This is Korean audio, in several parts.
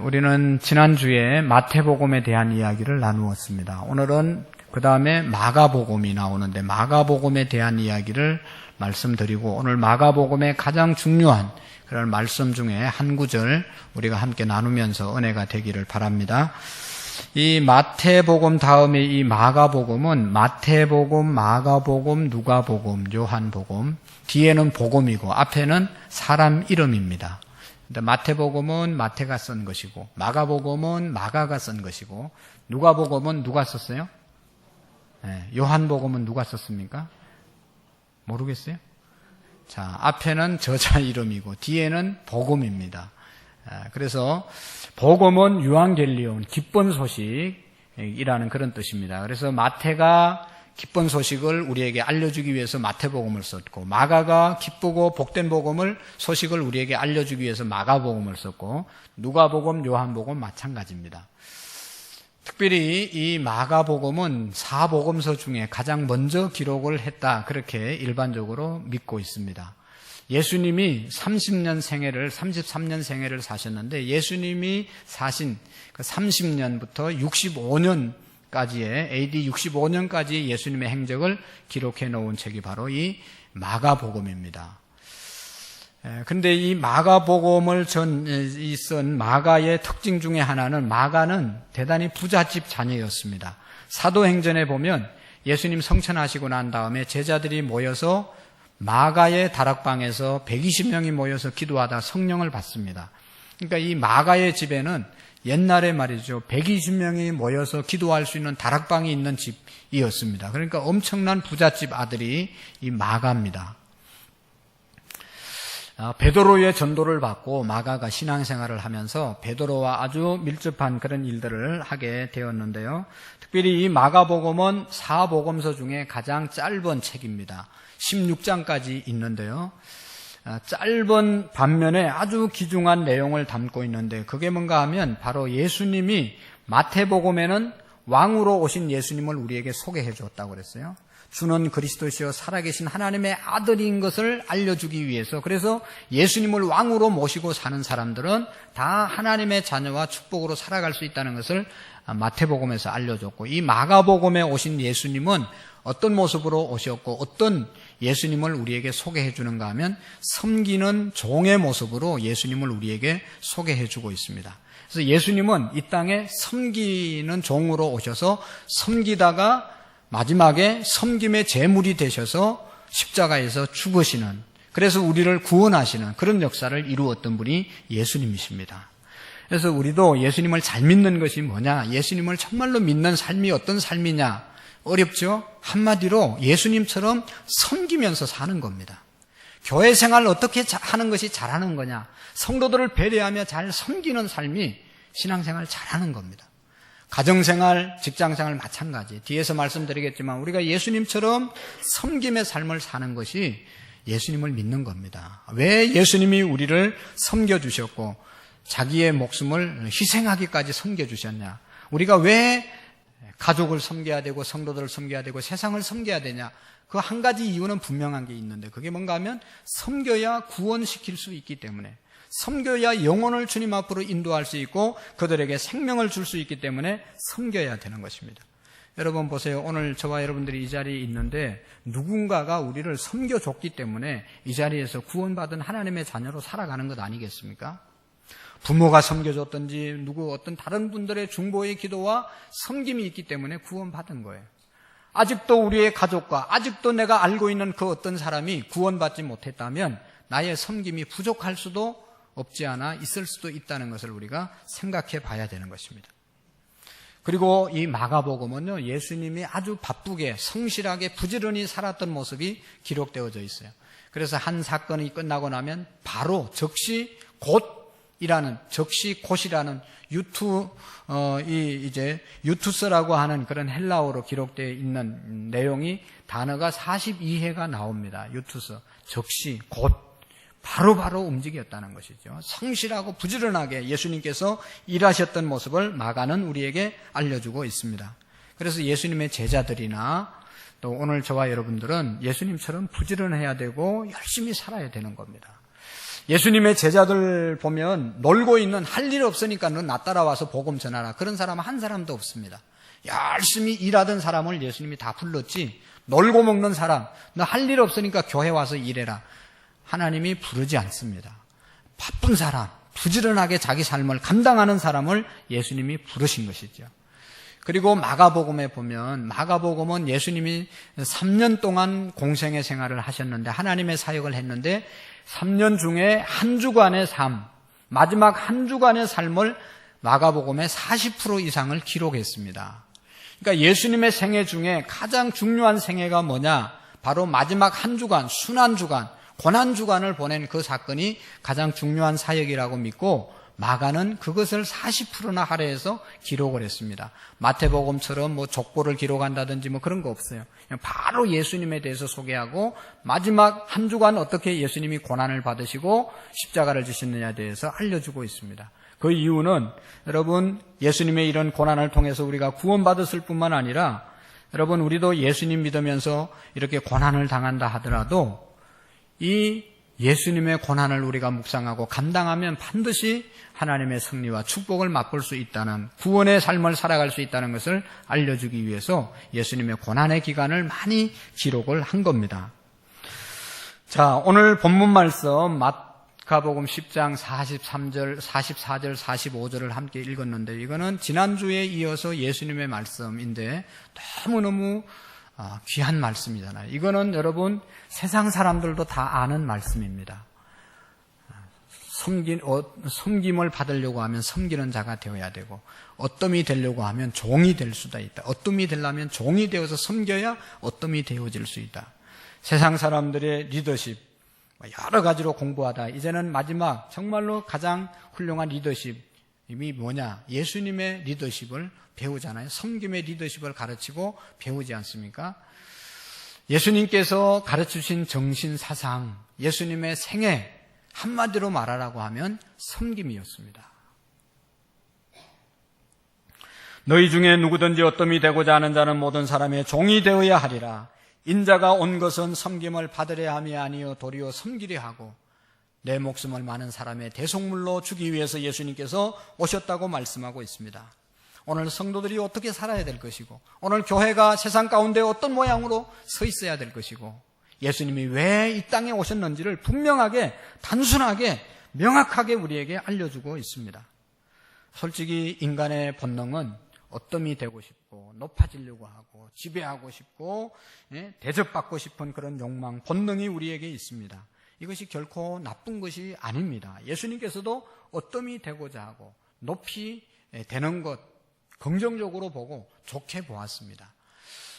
우리는 지난주에 마태복음에 대한 이야기를 나누었습니다. 오늘은 그 다음에 마가복음이 나오는데 마가복음에 대한 이야기를 말씀드리고 오늘 마가복음의 가장 중요한 그런 말씀 중에 한 구절 우리가 함께 나누면서 은혜가 되기를 바랍니다. 이 마태복음 다음에 이 마가복음은 마태복음, 마가복음, 누가복음, 요한복음 뒤에는 복음이고 앞에는 사람 이름입니다. 마태복음은 마태가 쓴 것이고 마가복음은 마가가 쓴 것이고 누가복음은 누가 썼어요? 요한복음은 누가 썼습니까? 모르겠어요? 자, 앞에는 저자 이름이고 뒤에는 복음입니다. 그래서 복음은 유앙겔리온, 기쁜 소식이라는 그런 뜻입니다. 그래서 마태가 기쁜 소식을 우리에게 알려주기 위해서 마태복음을 썼고 마가가 기쁘고 복된 소식을 우리에게 알려주기 위해서 마가복음을 썼고 누가복음, 요한복음 마찬가지입니다. 특별히 이 마가복음은 사복음서 중에 가장 먼저 기록을 했다 그렇게 일반적으로 믿고 있습니다. 예수님이 33년 생애를 사셨는데 예수님이 사신 그 30년부터 65년까지의 AD 65년까지 예수님의 행적을 기록해 놓은 책이 바로 이 마가복음입니다. 근데 이 마가복음을 쓴 마가의 특징 중에 하나는 마가는 대단히 부잣집 자녀였습니다. 사도행전에 보면 예수님 성천하시고 난 다음에 제자들이 모여서 마가의 다락방에서 120명이 모여서 기도하다 성령을 받습니다. 그러니까 이 마가의 집에는 옛날에 말이죠 120명이 모여서 기도할 수 있는 다락방이 있는 집이었습니다. 그러니까 엄청난 부잣집 아들이 이 마가입니다. 베드로의 전도를 받고 마가가 신앙생활을 하면서 베드로와 아주 밀접한 그런 일들을 하게 되었는데요. 특별히 이 마가복음은 사복음서 중에 가장 짧은 책입니다. 16장까지 있는데요. 짧은 반면에 아주 귀중한 내용을 담고 있는데 그게 뭔가 하면 바로 예수님이 마태복음에는 왕으로 오신 예수님을 우리에게 소개해 주었다고 그랬어요. 주는 그리스도시요 살아계신 하나님의 아들인 것을 알려주기 위해서 그래서 예수님을 왕으로 모시고 사는 사람들은 다 하나님의 자녀와 축복으로 살아갈 수 있다는 것을 마태복음에서 알려줬고 이 마가복음에 오신 예수님은 어떤 모습으로 오셨고 어떤 예수님을 우리에게 소개해 주는가 하면 섬기는 종의 모습으로 예수님을 우리에게 소개해 주고 있습니다. 그래서 예수님은 이 땅에 섬기는 종으로 오셔서 섬기다가 마지막에 섬김의 제물이 되셔서 십자가에서 죽으시는 그래서 우리를 구원하시는 그런 역사를 이루었던 분이 예수님이십니다. 그래서 우리도 예수님을 잘 믿는 것이 뭐냐 예수님을 정말로 믿는 삶이 어떤 삶이냐 어렵죠? 한마디로 예수님처럼 섬기면서 사는 겁니다. 교회 생활을 어떻게 하는 것이 잘하는 거냐 성도들을 배려하며 잘 섬기는 삶이 신앙생활 잘하는 겁니다. 가정생활, 직장생활 마찬가지. 뒤에서 말씀드리겠지만 우리가 예수님처럼 섬김의 삶을 사는 것이 예수님을 믿는 겁니다. 왜 예수님이 우리를 섬겨주셨고 자기의 목숨을 희생하기까지 섬겨주셨냐. 우리가 왜 가족을 섬겨야 되고 성도들을 섬겨야 되고 세상을 섬겨야 되냐. 그 한 가지 이유는 분명한 게 있는데 그게 뭔가 하면 섬겨야 구원시킬 수 있기 때문에 섬겨야 영혼을 주님 앞으로 인도할 수 있고 그들에게 생명을 줄 수 있기 때문에 섬겨야 되는 것입니다. 여러분 보세요. 오늘 저와 여러분들이 이 자리에 있는데 누군가가 우리를 섬겨줬기 때문에 이 자리에서 구원받은 하나님의 자녀로 살아가는 것 아니겠습니까? 부모가 섬겨줬든지 어떤 다른 분들의 중보의 기도와 섬김이 있기 때문에 구원받은 거예요. 아직도 우리의 가족과 아직도 내가 알고 있는 그 어떤 사람이 구원받지 못했다면 나의 섬김이 부족할 수도 없지 않아 있을 수도 있다는 것을 우리가 생각해 봐야 되는 것입니다. 그리고 이 마가복음은요, 예수님이 아주 바쁘게 성실하게 부지런히 살았던 모습이 기록되어져 있어요. 그래서 한 사건이 끝나고 나면 바로 즉시 곧이라는 유투스라고 하는 그런 헬라어로 기록되어 있는 내용이 단어가 42회가 나옵니다. 유투스 즉시 곧 바로바로 움직였다는 것이죠. 성실하고 부지런하게 예수님께서 일하셨던 모습을 마가는 우리에게 알려주고 있습니다. 그래서 예수님의 제자들이나 또 오늘 저와 여러분들은 예수님처럼 부지런해야 되고 열심히 살아야 되는 겁니다. 예수님의 제자들 보면 놀고 있는 할 일 없으니까 너 나 따라와서 복음 전하라. 그런 사람은 한 사람도 없습니다. 열심히 일하던 사람을 예수님이 다 불렀지, 놀고 먹는 사람, 너 할 일 없으니까 교회 와서 일해라, 하나님이 부르지 않습니다. 바쁜 사람, 부지런하게 자기 삶을 감당하는 사람을 예수님이 부르신 것이죠. 그리고 마가복음에 보면, 마가복음은 예수님이 3년 동안 공생의 생활을 하셨는데, 하나님의 사역을 했는데 3년 중에 한 주간의 삶, 마지막 한 주간의 삶을 마가복음의 40% 이상을 기록했습니다. 그러니까 예수님의 생애 중에 가장 중요한 생애가 뭐냐? 바로 마지막 한 주간, 순환주간, 고난주간을 보낸 그 사건이 가장 중요한 사역이라고 믿고, 마가는 그것을 40%나 할애해서 기록을 했습니다. 마태복음처럼 뭐 족보를 기록한다든지 뭐 그런 거 없어요. 그냥 바로 예수님에 대해서 소개하고, 마지막 한 주간 어떻게 예수님이 고난을 받으시고 십자가를 지셨느냐에 대해서 알려주고 있습니다. 그 이유는 여러분, 예수님의 이런 고난을 통해서 우리가 구원받았을 뿐만 아니라, 여러분, 우리도 예수님 믿으면서 이렇게 고난을 당한다 하더라도 이 예수님의 고난을 우리가 묵상하고 감당하면 반드시 하나님의 승리와 축복을 맛볼 수 있다는, 구원의 삶을 살아갈 수 있다는 것을 알려주기 위해서 예수님의 고난의 기간을 많이 기록을 한 겁니다. 자, 오늘 본문 말씀 마가복음 10장 43절, 44절, 45절을 함께 읽었는데, 이거는 지난주에 이어서 예수님의 말씀인데 너무너무 귀한 말씀이잖아요. 이거는 여러분 세상 사람들도 다 아는 말씀입니다. 섬김을 받으려고 하면 섬기는 자가 되어야 되고, 어떠미 되려고 하면 종이 될 수도 있다. 어떠미 되려면 종이 되어서 섬겨야 어떠미 되어질 수 있다. 세상 사람들의 리더십 여러 가지로 공부하다 이제는 마지막 정말로 가장 훌륭한 리더십이 뭐냐? 예수님의 리더십을 배우잖아요. 섬김의 리더십을 가르치고 배우지 않습니까? 예수님께서 가르치신 정신사상, 예수님의 생애, 한마디로 말하라고 하면 섬김이었습니다. 너희 중에 누구든지 어떠미 되고자 하는 자는 모든 사람의 종이 되어야 하리라. 인자가 온 것은 섬김을 받으려 함이 아니요 도리어 섬기려 하고 내 목숨을 많은 사람의 대속물로 주기 위해서 예수님께서 오셨다고 말씀하고 있습니다. 오늘 성도들이 어떻게 살아야 될 것이고, 오늘 교회가 세상 가운데 어떤 모양으로 서 있어야 될 것이고, 예수님이 왜 이 땅에 오셨는지를 분명하게, 단순하게, 명확하게 우리에게 알려주고 있습니다. 솔직히 인간의 본능은 어떠미 되고 싶고, 높아지려고 하고, 지배하고 싶고, 대접받고 싶은 그런 욕망, 본능이 우리에게 있습니다. 이것이 결코 나쁜 것이 아닙니다. 예수님께서도 어떠미 되고자 하고 높이 되는 것 긍정적으로 보고 좋게 보았습니다.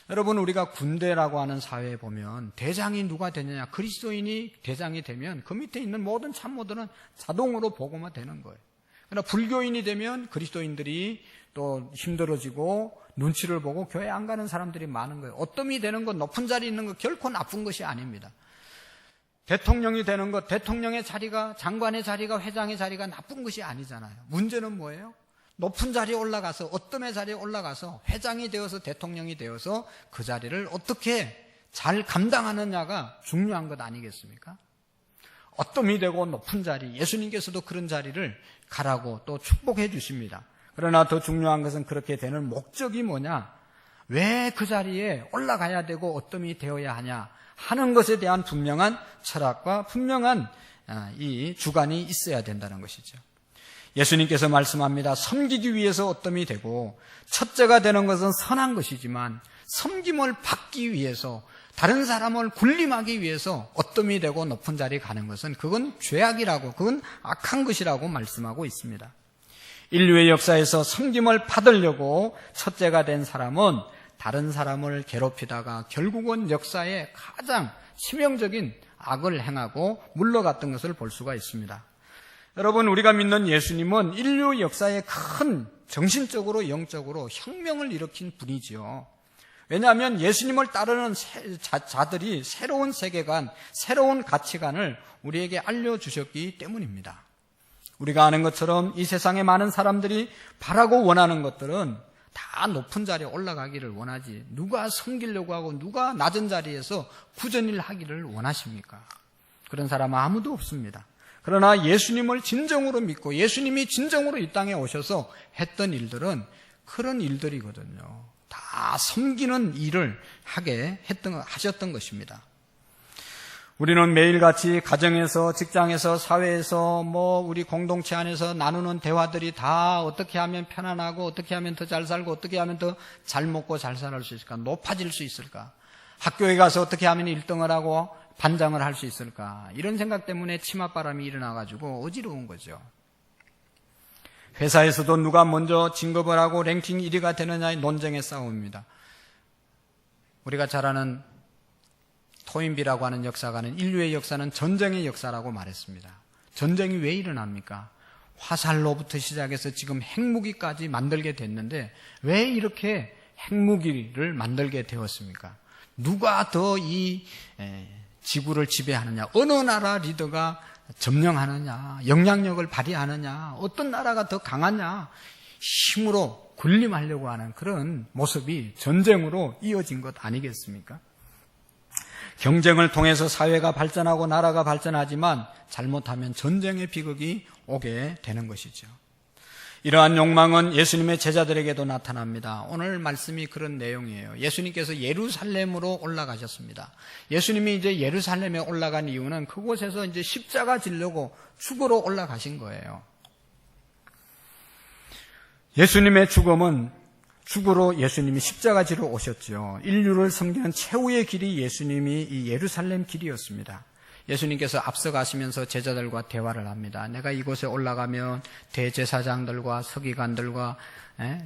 여러분, 우리가 군대라고 하는 사회에 보면 대장이 누가 되느냐, 그리스도인이 대장이 되면 그 밑에 있는 모든 참모들은 자동으로 보고만 되는 거예요. 그러나 불교인이 되면 그리스도인들이 또 힘들어지고 눈치를 보고 교회 안 가는 사람들이 많은 거예요. 어떠미 되는 것, 높은 자리에 있는 것 결코 나쁜 것이 아닙니다. 대통령이 되는 것, 대통령의 자리가, 장관의 자리가, 회장의 자리가 나쁜 것이 아니잖아요. 문제는 뭐예요? 높은 자리에 올라가서, 어떤 자리에 올라가서 회장이 되어서 대통령이 되어서 그 자리를 어떻게 잘 감당하느냐가 중요한 것 아니겠습니까? 어떠미 되고 높은 자리, 예수님께서도 그런 자리를 가라고 또 축복해 주십니다. 그러나 더 중요한 것은 그렇게 되는 목적이 뭐냐, 왜 그 자리에 올라가야 되고 어떠미 되어야 하냐 하는 것에 대한 분명한 철학과 분명한 이 주관이 있어야 된다는 것이죠. 예수님께서 말씀합니다. 섬기기 위해서 어떠미 되고, 첫째가 되는 것은 선한 것이지만 섬김을 받기 위해서, 다른 사람을 군림하기 위해서 어떠미 되고 높은 자리에 가는 것은 그건 죄악이라고, 그건 악한 것이라고 말씀하고 있습니다. 인류의 역사에서 섬김을 받으려고 첫째가 된 사람은 다른 사람을 괴롭히다가 결국은 역사에 가장 치명적인 악을 행하고 물러갔던 것을 볼 수가 있습니다. 여러분, 우리가 믿는 예수님은 인류 역사에 큰 정신적으로 영적으로 혁명을 일으킨 분이지요. 왜냐하면 예수님을 따르는 자들이 새로운 세계관, 새로운 가치관을 우리에게 알려주셨기 때문입니다. 우리가 아는 것처럼 이 세상에 많은 사람들이 바라고 원하는 것들은 다 높은 자리에 올라가기를 원하지, 누가 섬기려고 하고 누가 낮은 자리에서 구전일 하기를 원하십니까? 그런 사람은 아무도 없습니다. 그러나 예수님을 진정으로 믿고 예수님이 진정으로 이 땅에 오셔서 했던 일들은 그런 일들이거든요. 다 섬기는 일을 하셨던 것입니다. 우리는 매일같이 가정에서, 직장에서, 사회에서, 우리 공동체 안에서 나누는 대화들이 다 어떻게 하면 편안하고, 어떻게 하면 더 잘 살고, 어떻게 하면 더 잘 먹고 잘 살 수 있을까? 높아질 수 있을까? 학교에 가서 어떻게 하면 1등을 하고 반장을 할 수 있을까? 이런 생각 때문에 치맛바람이 일어나가지고 어지러운 거죠. 회사에서도 누가 먼저 진급을 하고 랭킹 1위가 되느냐의 논쟁의 싸움입니다. 우리가 잘 아는 토인비라고 하는 역사가는 인류의 역사는 전쟁의 역사라고 말했습니다. 전쟁이 왜 일어납니까? 화살로부터 시작해서 지금 핵무기까지 만들게 됐는데 왜 이렇게 핵무기를 만들게 되었습니까? 누가 더 이 지구를 지배하느냐, 어느 나라 리더가 점령하느냐, 영향력을 발휘하느냐, 어떤 나라가 더 강하냐, 힘으로 군림하려고 하는 그런 모습이 전쟁으로 이어진 것 아니겠습니까? 경쟁을 통해서 사회가 발전하고 나라가 발전하지만 잘못하면 전쟁의 비극이 오게 되는 것이죠. 이러한 욕망은 예수님의 제자들에게도 나타납니다. 오늘 말씀이 그런 내용이에요. 예수님께서 예루살렘으로 올라가셨습니다. 예수님이 이제 예루살렘에 올라간 이유는 그곳에서 이제 십자가 지려고 죽으러 올라가신 거예요. 예수님의 죽음은 죽으로 예수님이 십자가 지러 오셨죠. 인류를 섬기는 최후의 길이 예수님이 이 예루살렘 길이었습니다. 예수님께서 앞서가시면서 제자들과 대화를 합니다. 내가 이곳에 올라가면 대제사장들과 서기관들과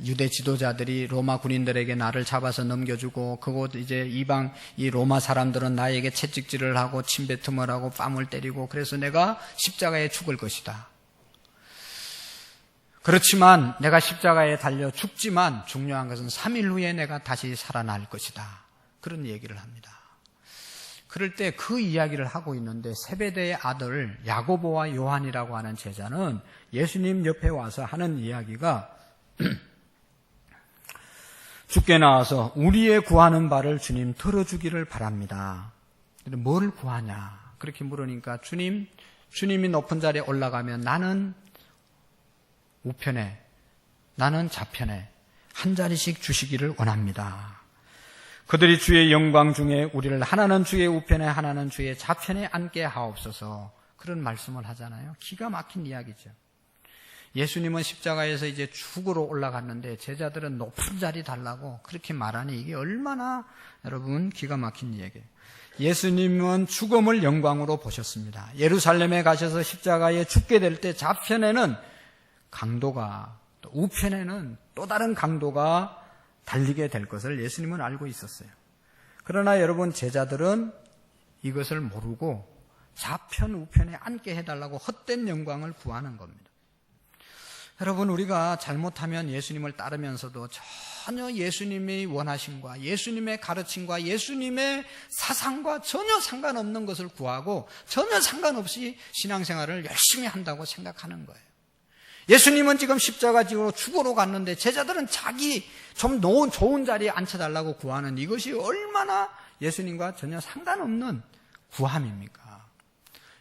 유대 지도자들이 로마 군인들에게 나를 잡아서 넘겨주고 그곳 이제 이방 이 로마 사람들은 나에게 채찍질을 하고 침뱉음을 하고 뺨을 때리고 그래서 내가 십자가에 죽을 것이다. 그렇지만 내가 십자가에 달려 죽지만 중요한 것은 3일 후에 내가 다시 살아날 것이다. 그런 얘기를 합니다. 그럴 때 그 이야기를 하고 있는데 세베대의 아들 야고보와 요한이라고 하는 제자는 예수님 옆에 와서 하는 이야기가 주께 나와서 우리의 구하는 바를 주님 들어주기를 바랍니다. 뭘 구하냐? 그렇게 물으니까 주님이 높은 자리에 올라가면 나는 우편에, 나는 좌편에 한 자리씩 주시기를 원합니다. 그들이 주의 영광 중에 우리를 하나는 주의 우편에 하나는 주의 좌편에 앉게 하옵소서. 그런 말씀을 하잖아요. 기가 막힌 이야기죠. 예수님은 십자가에서 이제 죽으러 올라갔는데 제자들은 높은 자리 달라고 그렇게 말하니 이게 얼마나 여러분 기가 막힌 이야기예요. 예수님은 죽음을 영광으로 보셨습니다. 예루살렘에 가셔서 십자가에 죽게 될 때 좌편에는 강도가 또 우편에는 또 다른 강도가 달리게 될 것을 예수님은 알고 있었어요. 그러나 여러분 제자들은 이것을 모르고 좌편 우편에 앉게 해달라고 헛된 영광을 구하는 겁니다. 여러분 우리가 잘못하면 예수님을 따르면서도 전혀 예수님의 원하심과 예수님의 가르침과 예수님의 사상과 전혀 상관없는 것을 구하고 전혀 상관없이 신앙생활을 열심히 한다고 생각하는 거예요. 예수님은 지금 십자가 지로 죽으러 갔는데 제자들은 자기 좀 좋은 자리에 앉혀달라고 구하는 이것이 얼마나 예수님과 전혀 상관없는 구함입니까?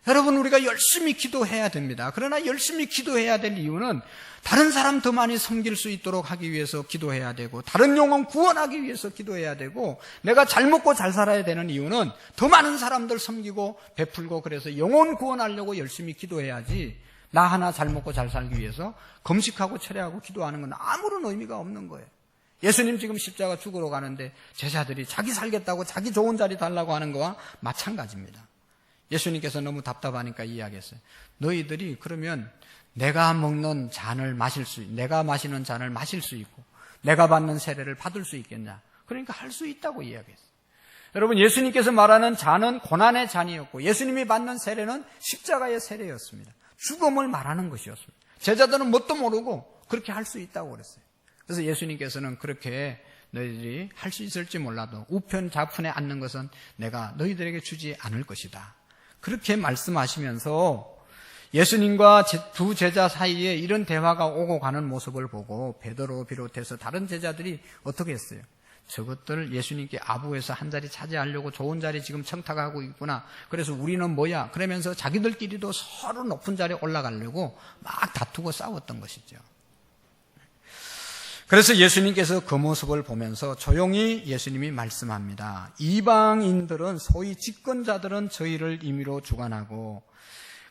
여러분 우리가 열심히 기도해야 됩니다. 그러나 열심히 기도해야 될 이유는 다른 사람 더 많이 섬길 수 있도록 하기 위해서 기도해야 되고 다른 영혼 구원하기 위해서 기도해야 되고 내가 잘 먹고 잘 살아야 되는 이유는 더 많은 사람들 섬기고 베풀고 그래서 영혼 구원하려고 열심히 기도해야지 나 하나 잘 먹고 잘 살기 위해서 금식하고 철회하고 기도하는 건 아무런 의미가 없는 거예요. 예수님 지금 십자가 죽으러 가는데 제자들이 자기 살겠다고 자기 좋은 자리 달라고 하는 거와 마찬가지입니다. 예수님께서 너무 답답하니까 이야기했어요. 너희들이 그러면 내가 마시는 잔을 마실 수 있고 내가 받는 세례를 받을 수 있겠냐? 그러니까 할 수 있다고 이야기했어요. 여러분 예수님께서 말하는 잔은 고난의 잔이었고 예수님이 받는 세례는 십자가의 세례였습니다. 죽음을 말하는 것이었습니다. 제자들은 뭣도 모르고 그렇게 할 수 있다고 그랬어요. 그래서 예수님께서는 그렇게 너희들이 할 수 있을지 몰라도 우편 좌편에 앉는 것은 내가 너희들에게 주지 않을 것이다. 그렇게 말씀하시면서 예수님과 두 제자 사이에 이런 대화가 오고 가는 모습을 보고 베드로 비롯해서 다른 제자들이 어떻게 했어요? 저것들 예수님께 아부에서 한 자리 차지하려고 좋은 자리 지금 청탁하고 있구나. 그래서 우리는 뭐야? 그러면서 자기들끼리도 서로 높은 자리에 올라가려고 막 다투고 싸웠던 것이죠. 그래서 예수님께서 그 모습을 보면서 조용히 예수님이 말씀합니다. 이방인들은, 소위 집권자들은 저희를 임의로 주관하고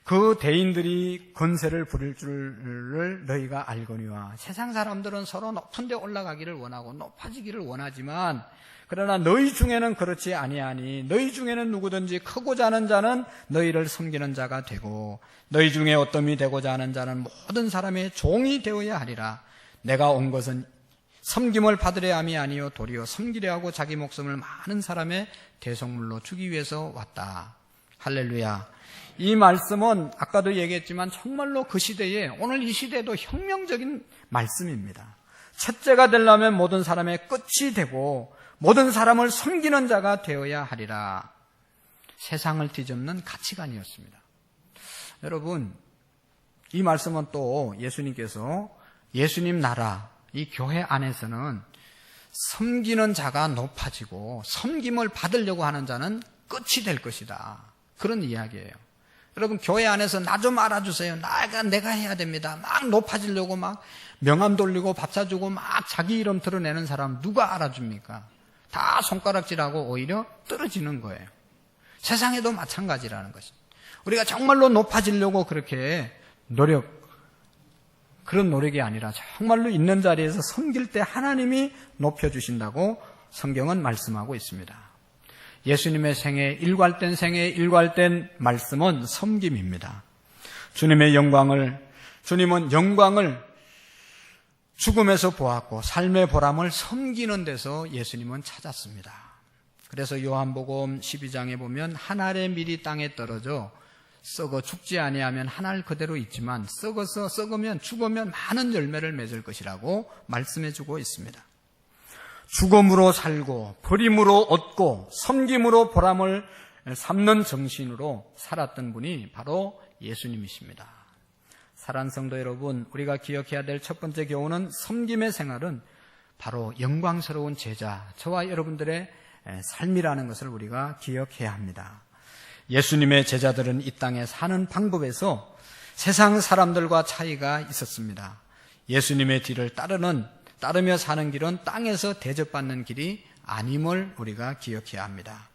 그 대인들이 권세를 부릴 줄을 너희가 알거니와. 세상 사람들은 서로 높은 데 올라가기를 원하고 높아지기를 원하지만 그러나 너희 중에는 그렇지 아니하니 너희 중에는 누구든지 크고자 하는 자는 너희를 섬기는 자가 되고 너희 중에 어떠함이 되고자 하는 자는 모든 사람의 종이 되어야 하리라. 내가 온 것은 섬김을 받으려 함이 아니요 도리어 섬기려 하고 자기 목숨을 많은 사람의 대속물로 주기 위해서 왔다. 할렐루야. 이 말씀은 아까도 얘기했지만 정말로 그 시대에, 오늘 이 시대에도 혁명적인 말씀입니다. 첫째가 되려면 모든 사람의 끝이 되고 모든 사람을 섬기는 자가 되어야 하리라. 세상을 뒤집는 가치관이었습니다. 여러분, 이 말씀은 또 예수님께서 예수님 나라, 이 교회 안에서는 섬기는 자가 높아지고 섬김을 받으려고 하는 자는 끝이 될 것이다. 그런 이야기예요. 여러분, 교회 안에서 나 좀 알아주세요. 내가 해야 됩니다. 막 높아지려고 막 명함 돌리고 밥 사주고 막 자기 이름 드러내는 사람 누가 알아줍니까? 다 손가락질하고 오히려 떨어지는 거예요. 세상에도 마찬가지라는 것입니다. 우리가 정말로 높아지려고 그렇게 그런 노력이 아니라 정말로 있는 자리에서 섬길 때 하나님이 높여주신다고 성경은 말씀하고 있습니다. 예수님의 생애, 일괄된 말씀은 섬김입니다. 주님은 영광을 죽음에서 보았고 삶의 보람을 섬기는 데서 예수님은 찾았습니다. 그래서 요한복음 12장에 보면 한 알의 밀이 땅에 떨어져 썩어 죽지 아니하면 한 알 그대로 있지만 죽으면 많은 열매를 맺을 것이라고 말씀해주고 있습니다. 죽음으로 살고 버림으로 얻고 섬김으로 보람을 삼는 정신으로 살았던 분이 바로 예수님이십니다. 사랑하는 성도 여러분, 우리가 기억해야 될 첫 번째 교훈은 섬김의 생활은 바로 영광스러운 제자, 저와 여러분들의 삶이라는 것을 우리가 기억해야 합니다. 예수님의 제자들은 이 땅에 사는 방법에서 세상 사람들과 차이가 있었습니다. 예수님의 뒤를 따르며 사는 길은 땅에서 대접받는 길이 아님을 우리가 기억해야 합니다.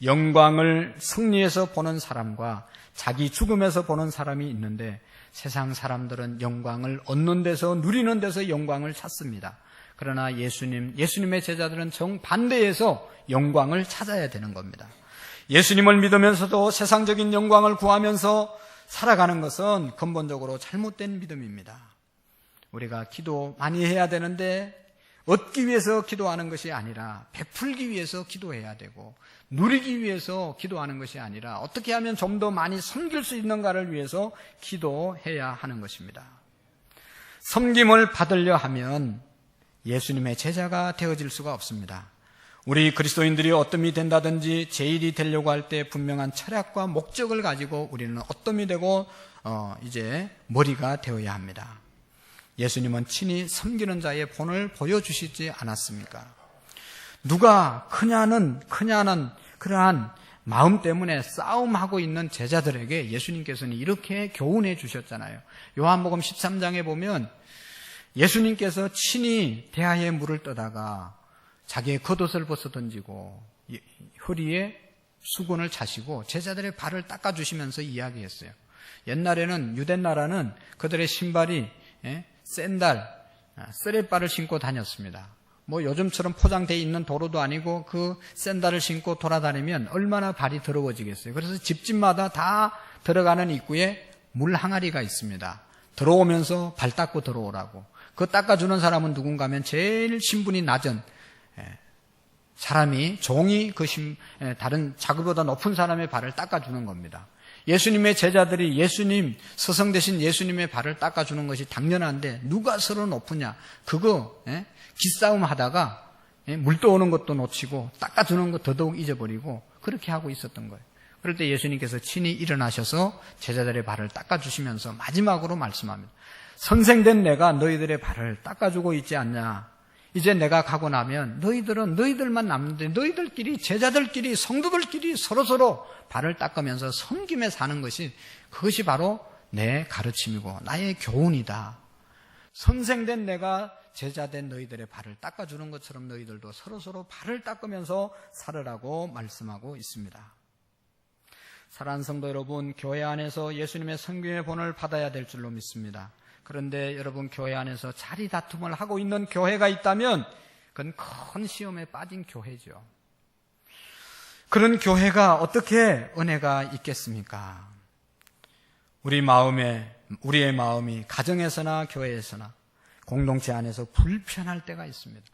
영광을 승리에서 보는 사람과 자기 죽음에서 보는 사람이 있는데 세상 사람들은 영광을 얻는 데서, 누리는 데서 영광을 찾습니다. 그러나 예수님의 제자들은 정반대에서 영광을 찾아야 되는 겁니다. 예수님을 믿으면서도 세상적인 영광을 구하면서 살아가는 것은 근본적으로 잘못된 믿음입니다. 우리가 기도 많이 해야 되는데 얻기 위해서 기도하는 것이 아니라 베풀기 위해서 기도해야 되고 누리기 위해서 기도하는 것이 아니라 어떻게 하면 좀 더 많이 섬길 수 있는가를 위해서 기도해야 하는 것입니다. 섬김을 받으려 하면 예수님의 제자가 되어질 수가 없습니다. 우리 그리스도인들이 어떠함이 된다든지 제일이 되려고 할 때 분명한 철학과 목적을 가지고 우리는 어떠함이 되고 이제 머리가 되어야 합니다. 예수님은 친히 섬기는 자의 본을 보여주시지 않았습니까? 누가 크냐는 그러한 마음 때문에 싸움하고 있는 제자들에게 예수님께서는 이렇게 교훈해 주셨잖아요. 요한복음 13장에 보면 예수님께서 친히 대하에 물을 떠다가 자기의 겉옷을 벗어 던지고 허리에 수건을 차시고 제자들의 발을 닦아주시면서 이야기했어요. 옛날에는 유대 나라는 그들의 신발이 쓰레빠를 신고 다녔습니다. 요즘처럼 포장되어 있는 도로도 아니고 그 샌들을 신고 돌아다니면 얼마나 발이 더러워지겠어요. 그래서 집집마다 다 들어가는 입구에 물 항아리가 있습니다. 들어오면서 발 닦고 들어오라고. 그 닦아주는 사람은 누군가 하면 제일 신분이 낮은 사람이, 종이 다른 자기보다 높은 사람의 발을 닦아주는 겁니다. 예수님의 제자들이 스승 되신 예수님의 발을 닦아주는 것이 당연한데 누가 서로 높으냐, 그거 기싸움 하다가 물 떠오는 것도 놓치고 닦아주는 것 더더욱 잊어버리고 그렇게 하고 있었던 거예요. 그럴 때 예수님께서 친히 일어나셔서 제자들의 발을 닦아주시면서 마지막으로 말씀합니다. 선생된 내가 너희들의 발을 닦아주고 있지 않냐. 이제 내가 가고 나면 너희들은 너희들만 남는데 너희들끼리 제자들끼리 성도들끼리 서로서로 발을 닦으면서 섬김에 사는 것이 그것이 바로 내 가르침이고 나의 교훈이다. 선생된 내가 제자된 너희들의 발을 닦아주는 것처럼 너희들도 서로서로 발을 닦으면서 살으라고 말씀하고 있습니다. 사랑하는 성도 여러분, 교회 안에서 예수님의 섬김의 본을 받아야 될 줄로 믿습니다. 그런데 여러분, 교회 안에서 자리 다툼을 하고 있는 교회가 있다면 그건 큰 시험에 빠진 교회죠. 그런 교회가 어떻게 은혜가 있겠습니까? 우리의 마음이 가정에서나 교회에서나 공동체 안에서 불편할 때가 있습니다.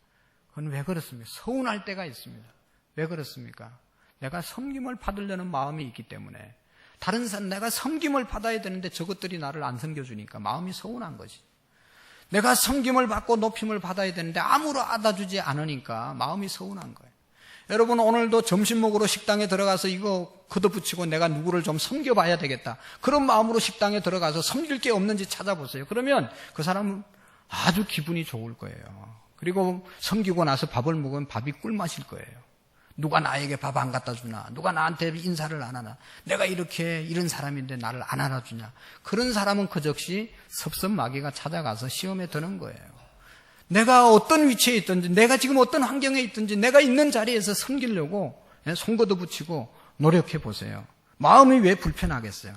그건 왜 그렇습니까? 서운할 때가 있습니다. 왜 그렇습니까? 내가 섬김을 받으려는 마음이 있기 때문에 다른 사람 내가 섬김을 받아야 되는데 저것들이 나를 안 섬겨주니까 마음이 서운한 거지. 내가 섬김을 받고 높임을 받아야 되는데 아무로 알아주지 않으니까 마음이 서운한 거예요. 여러분, 오늘도 점심 먹으러 식당에 들어가서 이거 걷어붙이고 내가 누구를 좀 섬겨봐야 되겠다. 그런 마음으로 식당에 들어가서 섬길 게 없는지 찾아보세요. 그러면 그 사람은 아주 기분이 좋을 거예요. 그리고 섬기고 나서 밥을 먹으면 밥이 꿀맛일 거예요. 누가 나에게 밥 안 갖다 주나? 누가 나한테 인사를 안 하나? 내가 이런 사람인데 나를 안 알아주냐? 그런 사람은 그 즉시 섭섭마귀가 찾아가서 시험에 드는 거예요. 내가 어떤 위치에 있든지, 내가 지금 어떤 환경에 있든지, 내가 있는 자리에서 섬기려고 손 걷어붙이고 노력해 보세요. 마음이 왜 불편하겠어요?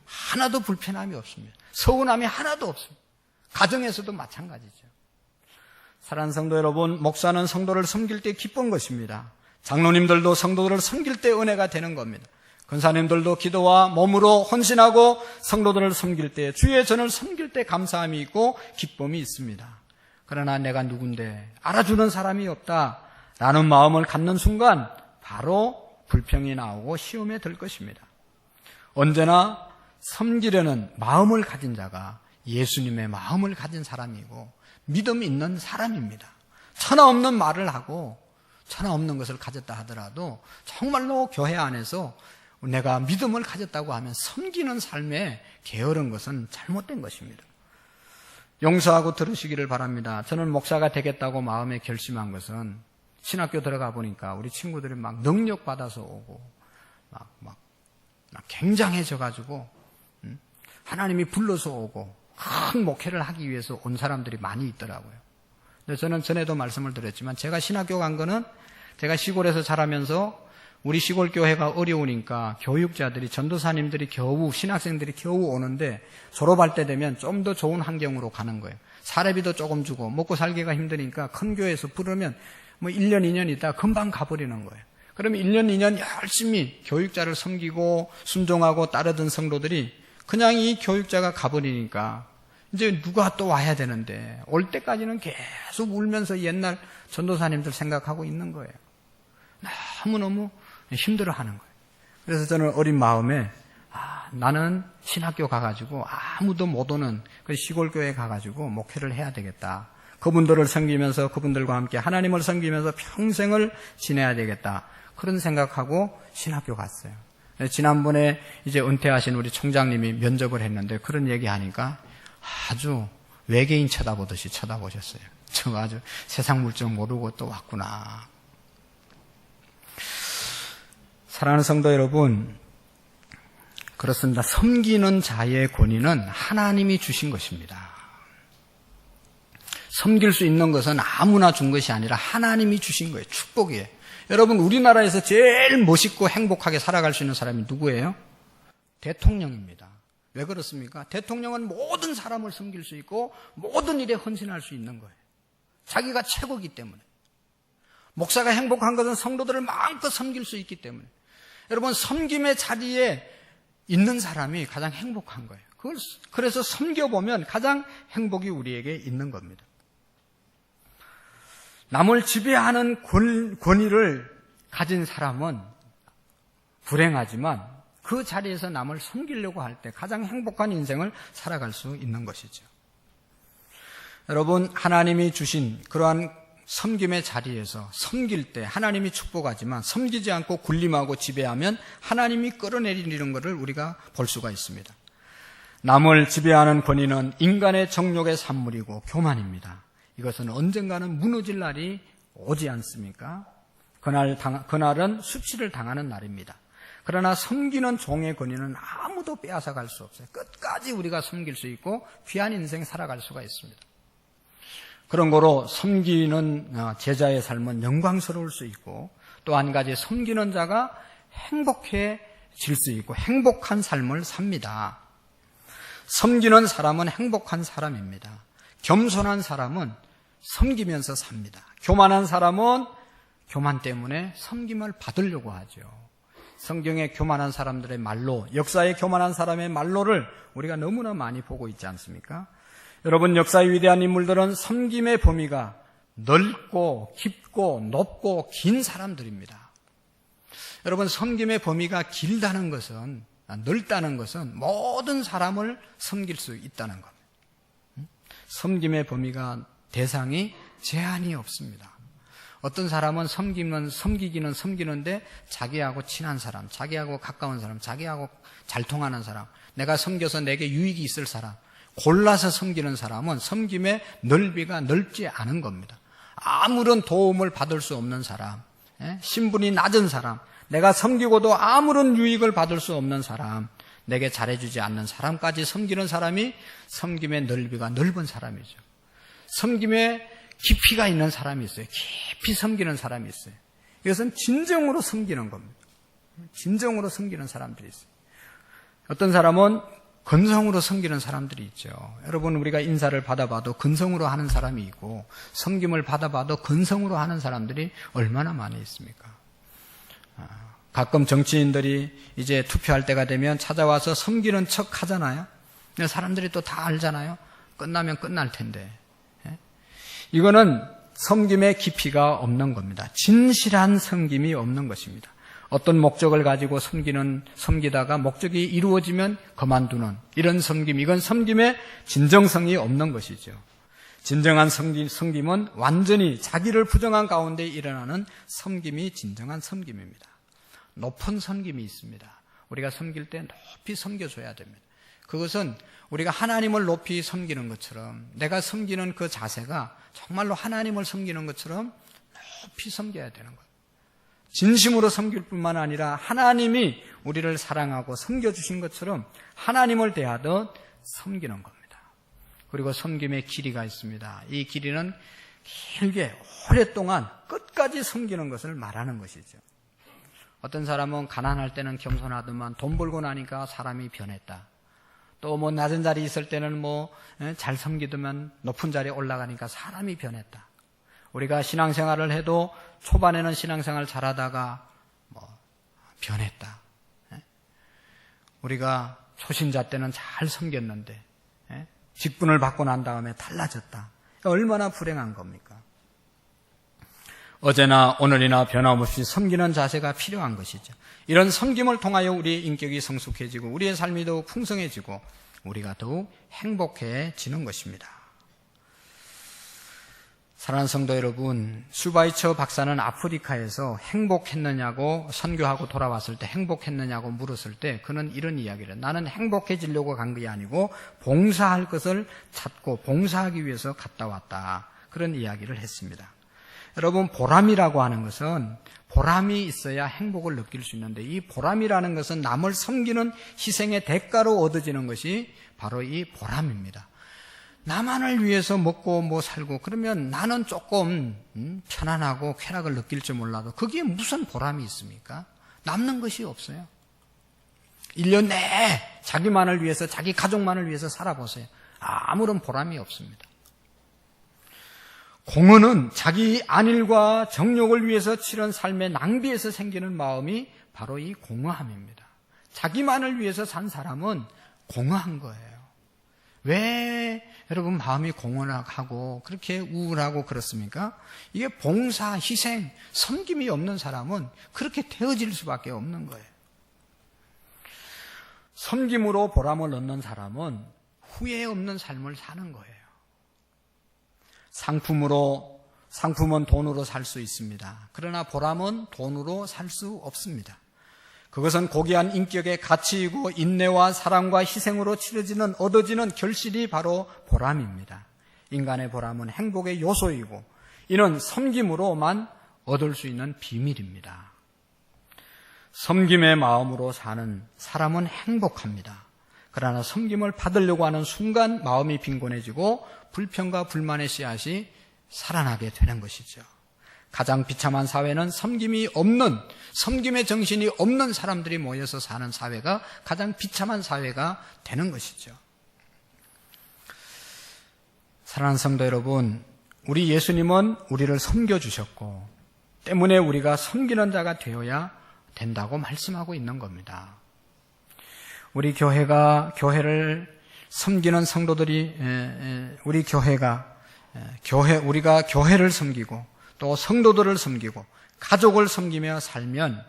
하나도 불편함이 없습니다. 서운함이 하나도 없습니다. 가정에서도 마찬가지죠. 사랑하는 성도 여러분, 목사는 성도를 섬길 때 기쁜 것입니다. 장로님들도 성도들을 섬길 때 은혜가 되는 겁니다. 권사님들도 기도와 몸으로 헌신하고 성도들을 섬길 때, 주의 전을 섬길 때 감사함이 있고 기쁨이 있습니다. 그러나 내가 누군데 알아주는 사람이 없다라는 마음을 갖는 순간 바로 불평이 나오고 시험에 들 것입니다. 언제나 섬기려는 마음을 가진 자가 예수님의 마음을 가진 사람이고 믿음 있는 사람입니다. 천하 없는 말을 하고 천하 없는 것을 가졌다 하더라도 정말로 교회 안에서 내가 믿음을 가졌다고 하면 섬기는 삶에 게으른 것은 잘못된 것입니다. 용서하고 들으시기를 바랍니다. 저는 목사가 되겠다고 마음에 결심한 것은 신학교 들어가 보니까 우리 친구들이 막 능력 받아서 오고 막 굉장해져 가지고 하나님이 불러서 오고 큰 목회를 하기 위해서 온 사람들이 많이 있더라고요. 근데 저는 전에도 말씀을 드렸지만 제가 신학교 간 거는 제가 시골에서 자라면서 우리 시골 교회가 어려우니까 교육자들이 전도사님들이 겨우 신학생들이 겨우 오는데 졸업할 때 되면 좀 더 좋은 환경으로 가는 거예요. 사례비도 조금 주고 먹고 살기가 힘드니까 큰 교회에서 부르면 뭐 1년 2년 있다가 금방 가버리는 거예요. 그러면 1년 2년 열심히 교육자를 섬기고 순종하고 따르던 성도들이 그냥 이 교육자가 가버리니까 이제 누가 또 와야 되는데 올 때까지는 계속 울면서 옛날 전도사님들 생각하고 있는 거예요. 너무너무 힘들어하는 거예요. 그래서 저는 어린 마음에 나는 신학교 가가지고 아무도 못 오는 그 시골교회 가가지고 목회를 해야 되겠다. 그분들을 섬기면서 그분들과 함께 하나님을 섬기면서 평생을 지내야 되겠다. 그런 생각하고 신학교 갔어요. 지난번에 이제 은퇴하신 우리 총장님이 면접을 했는데 그런 얘기하니까 아주 외계인 쳐다보듯이 쳐다보셨어요. 저 아주 세상 물정 모르고 또 왔구나. 사랑하는 성도 여러분, 그렇습니다. 섬기는 자의 권위는 하나님이 주신 것입니다. 섬길 수 있는 것은 아무나 준 것이 아니라 하나님이 주신 거예요. 축복이에요. 여러분, 우리나라에서 제일 멋있고 행복하게 살아갈 수 있는 사람이 누구예요? 대통령입니다. 왜 그렇습니까? 대통령은 모든 사람을 섬길 수 있고 모든 일에 헌신할 수 있는 거예요. 자기가 최고이기 때문에. 목사가 행복한 것은 성도들을 마음껏 섬길 수 있기 때문에. 여러분, 섬김의 자리에 있는 사람이 가장 행복한 거예요. 그래서 섬겨보면 가장 행복이 우리에게 있는 겁니다. 남을 지배하는 권위를 가진 사람은 불행하지만 그 자리에서 남을 섬기려고 할 때 가장 행복한 인생을 살아갈 수 있는 것이죠. 여러분, 하나님이 주신 그러한 섬김의 자리에서 섬길 때 하나님이 축복하지만 섬기지 않고 군림하고 지배하면 하나님이 끌어내리는 것을 우리가 볼 수가 있습니다. 남을 지배하는 권위는 인간의 정욕의 산물이고 교만입니다. 이것은 언젠가는 무너질 날이 오지 않습니까? 그날은 수치를 당하는 날입니다. 그러나 섬기는 종의 권위는 아무도 빼앗아갈 수 없어요. 끝까지 우리가 섬길 수 있고 귀한 인생 살아갈 수가 있습니다. 그런 거로 섬기는 제자의 삶은 영광스러울 수 있고, 또 한 가지 섬기는 자가 행복해질 수 있고 행복한 삶을 삽니다. 섬기는 사람은 행복한 사람입니다. 겸손한 사람은 섬기면서 삽니다. 교만한 사람은 교만 때문에 섬김을 받으려고 하죠. 성경의 교만한 사람들의 말로, 역사의 교만한 사람의 말로를 우리가 너무나 많이 보고 있지 않습니까? 여러분, 역사의 위대한 인물들은 섬김의 범위가 넓고 깊고 높고 긴 사람들입니다. 여러분, 섬김의 범위가 길다는 것은, 넓다는 것은 모든 사람을 섬길 수 있다는 겁니다. 섬김의 범위가, 대상이 제한이 없습니다. 어떤 사람은 섬기기는 섬기는데 자기하고 친한 사람, 자기하고 가까운 사람, 자기하고 잘 통하는 사람, 내가 섬겨서 내게 유익이 있을 사람, 골라서 섬기는 사람은 섬김의 넓이가 넓지 않은 겁니다. 아무런 도움을 받을 수 없는 사람, 신분이 낮은 사람, 내가 섬기고도 아무런 유익을 받을 수 없는 사람, 내게 잘해주지 않는 사람까지 섬기는 사람이 섬김의 넓이가 넓은 사람이죠. 섬김의 깊이가 있는 사람이 있어요. 깊이 섬기는 사람이 있어요. 이것은 진정으로 섬기는 겁니다. 진정으로 섬기는 사람들이 있어요. 어떤 사람은 근성으로 섬기는 사람들이 있죠. 여러분, 우리가 인사를 받아봐도 근성으로 하는 사람이 있고, 섬김을 받아봐도 근성으로 하는 사람들이 얼마나 많이 있습니까? 가끔 정치인들이 이제 투표할 때가 되면 찾아와서 섬기는 척 하잖아요. 근데 사람들이 또 다 알잖아요. 끝나면 끝날 텐데. 이거는 섬김의 깊이가 없는 겁니다. 진실한 섬김이 없는 것입니다. 어떤 목적을 가지고 섬기다가 목적이 이루어지면 그만두는 이런 섬김, 이건 섬김의 진정성이 없는 것이죠. 진정한 섬김은 완전히 자기를 부정한 가운데 일어나는 섬김이 진정한 섬김입니다. 높은 섬김이 있습니다. 우리가 섬길 때 높이 섬겨줘야 됩니다. 그것은 우리가 하나님을 높이 섬기는 것처럼, 내가 섬기는 그 자세가 정말로 하나님을 섬기는 것처럼 높이 섬겨야 되는 거예요. 진심으로 섬길 뿐만 아니라 하나님이 우리를 사랑하고 섬겨주신 것처럼 하나님을 대하듯 섬기는 겁니다. 그리고 섬김의 길이가 있습니다. 이 길이는 길게 오랫동안 끝까지 섬기는 것을 말하는 것이죠. 어떤 사람은 가난할 때는 겸손하더만 돈 벌고 나니까 사람이 변했다. 또 뭐 낮은 자리에 있을 때는 잘 섬기더만 높은 자리에 올라가니까 사람이 변했다. 우리가 신앙생활을 해도 초반에는 신앙생활 잘하다가 변했다. 우리가 초신자 때는 잘 섬겼는데 직분을 받고 난 다음에 달라졌다. 얼마나 불행한 겁니까? 어제나 오늘이나 변함없이 섬기는 자세가 필요한 것이죠. 이런 섬김을 통하여 우리의 인격이 성숙해지고 우리의 삶이 더욱 풍성해지고 우리가 더욱 행복해지는 것입니다. 사랑하는 성도 여러분, 슈바이처 박사는 아프리카에서 행복했느냐고 선교하고 돌아왔을 때 행복했느냐고 물었을 때 그는 이런 이야기를 해요. 나는 행복해지려고 간 게 아니고 봉사할 것을 찾고 봉사하기 위해서 갔다 왔다. 그런 이야기를 했습니다. 여러분, 보람이라고 하는 것은 보람이 있어야 행복을 느낄 수 있는데 이 보람이라는 것은 남을 섬기는 희생의 대가로 얻어지는 것이 바로 이 보람입니다. 나만을 위해서 먹고 살고 그러면 나는 조금 편안하고 쾌락을 느낄지 몰라도 그게 무슨 보람이 있습니까? 남는 것이 없어요. 1년 내에 자기만을 위해서, 자기 가족만을 위해서 살아보세요. 아무런 보람이 없습니다. 공허는 자기 안일과 정욕을 위해서 치른 삶의 낭비에서 생기는 마음이 바로 이 공허함입니다. 자기만을 위해서 산 사람은 공허한 거예요. 왜 여러분 마음이 공허하고 그렇게 우울하고 그렇습니까? 이게 봉사, 희생, 섬김이 없는 사람은 그렇게 되어질 수밖에 없는 거예요. 섬김으로 보람을 얻는 사람은 후회 없는 삶을 사는 거예요. 상품은 돈으로 살 수 있습니다. 그러나 보람은 돈으로 살 수 없습니다. 그것은 고귀한 인격의 가치이고 인내와 사랑과 희생으로 얻어지는 결실이 바로 보람입니다. 인간의 보람은 행복의 요소이고 이는 섬김으로만 얻을 수 있는 비밀입니다. 섬김의 마음으로 사는 사람은 행복합니다. 그러나 섬김을 받으려고 하는 순간 마음이 빈곤해지고 불평과 불만의 씨앗이 살아나게 되는 것이죠. 가장 비참한 사회는 섬김이 없는, 섬김의 정신이 없는 사람들이 모여서 사는 사회가 가장 비참한 사회가 되는 것이죠. 사랑하는 성도 여러분, 우리 예수님은 우리를 섬겨주셨고 때문에 우리가 섬기는 자가 되어야 된다고 말씀하고 있는 겁니다. 우리 교회를 섬기는 성도들이, 우리가 교회를 섬기고 또 성도들을 섬기고 가족을 섬기며 살면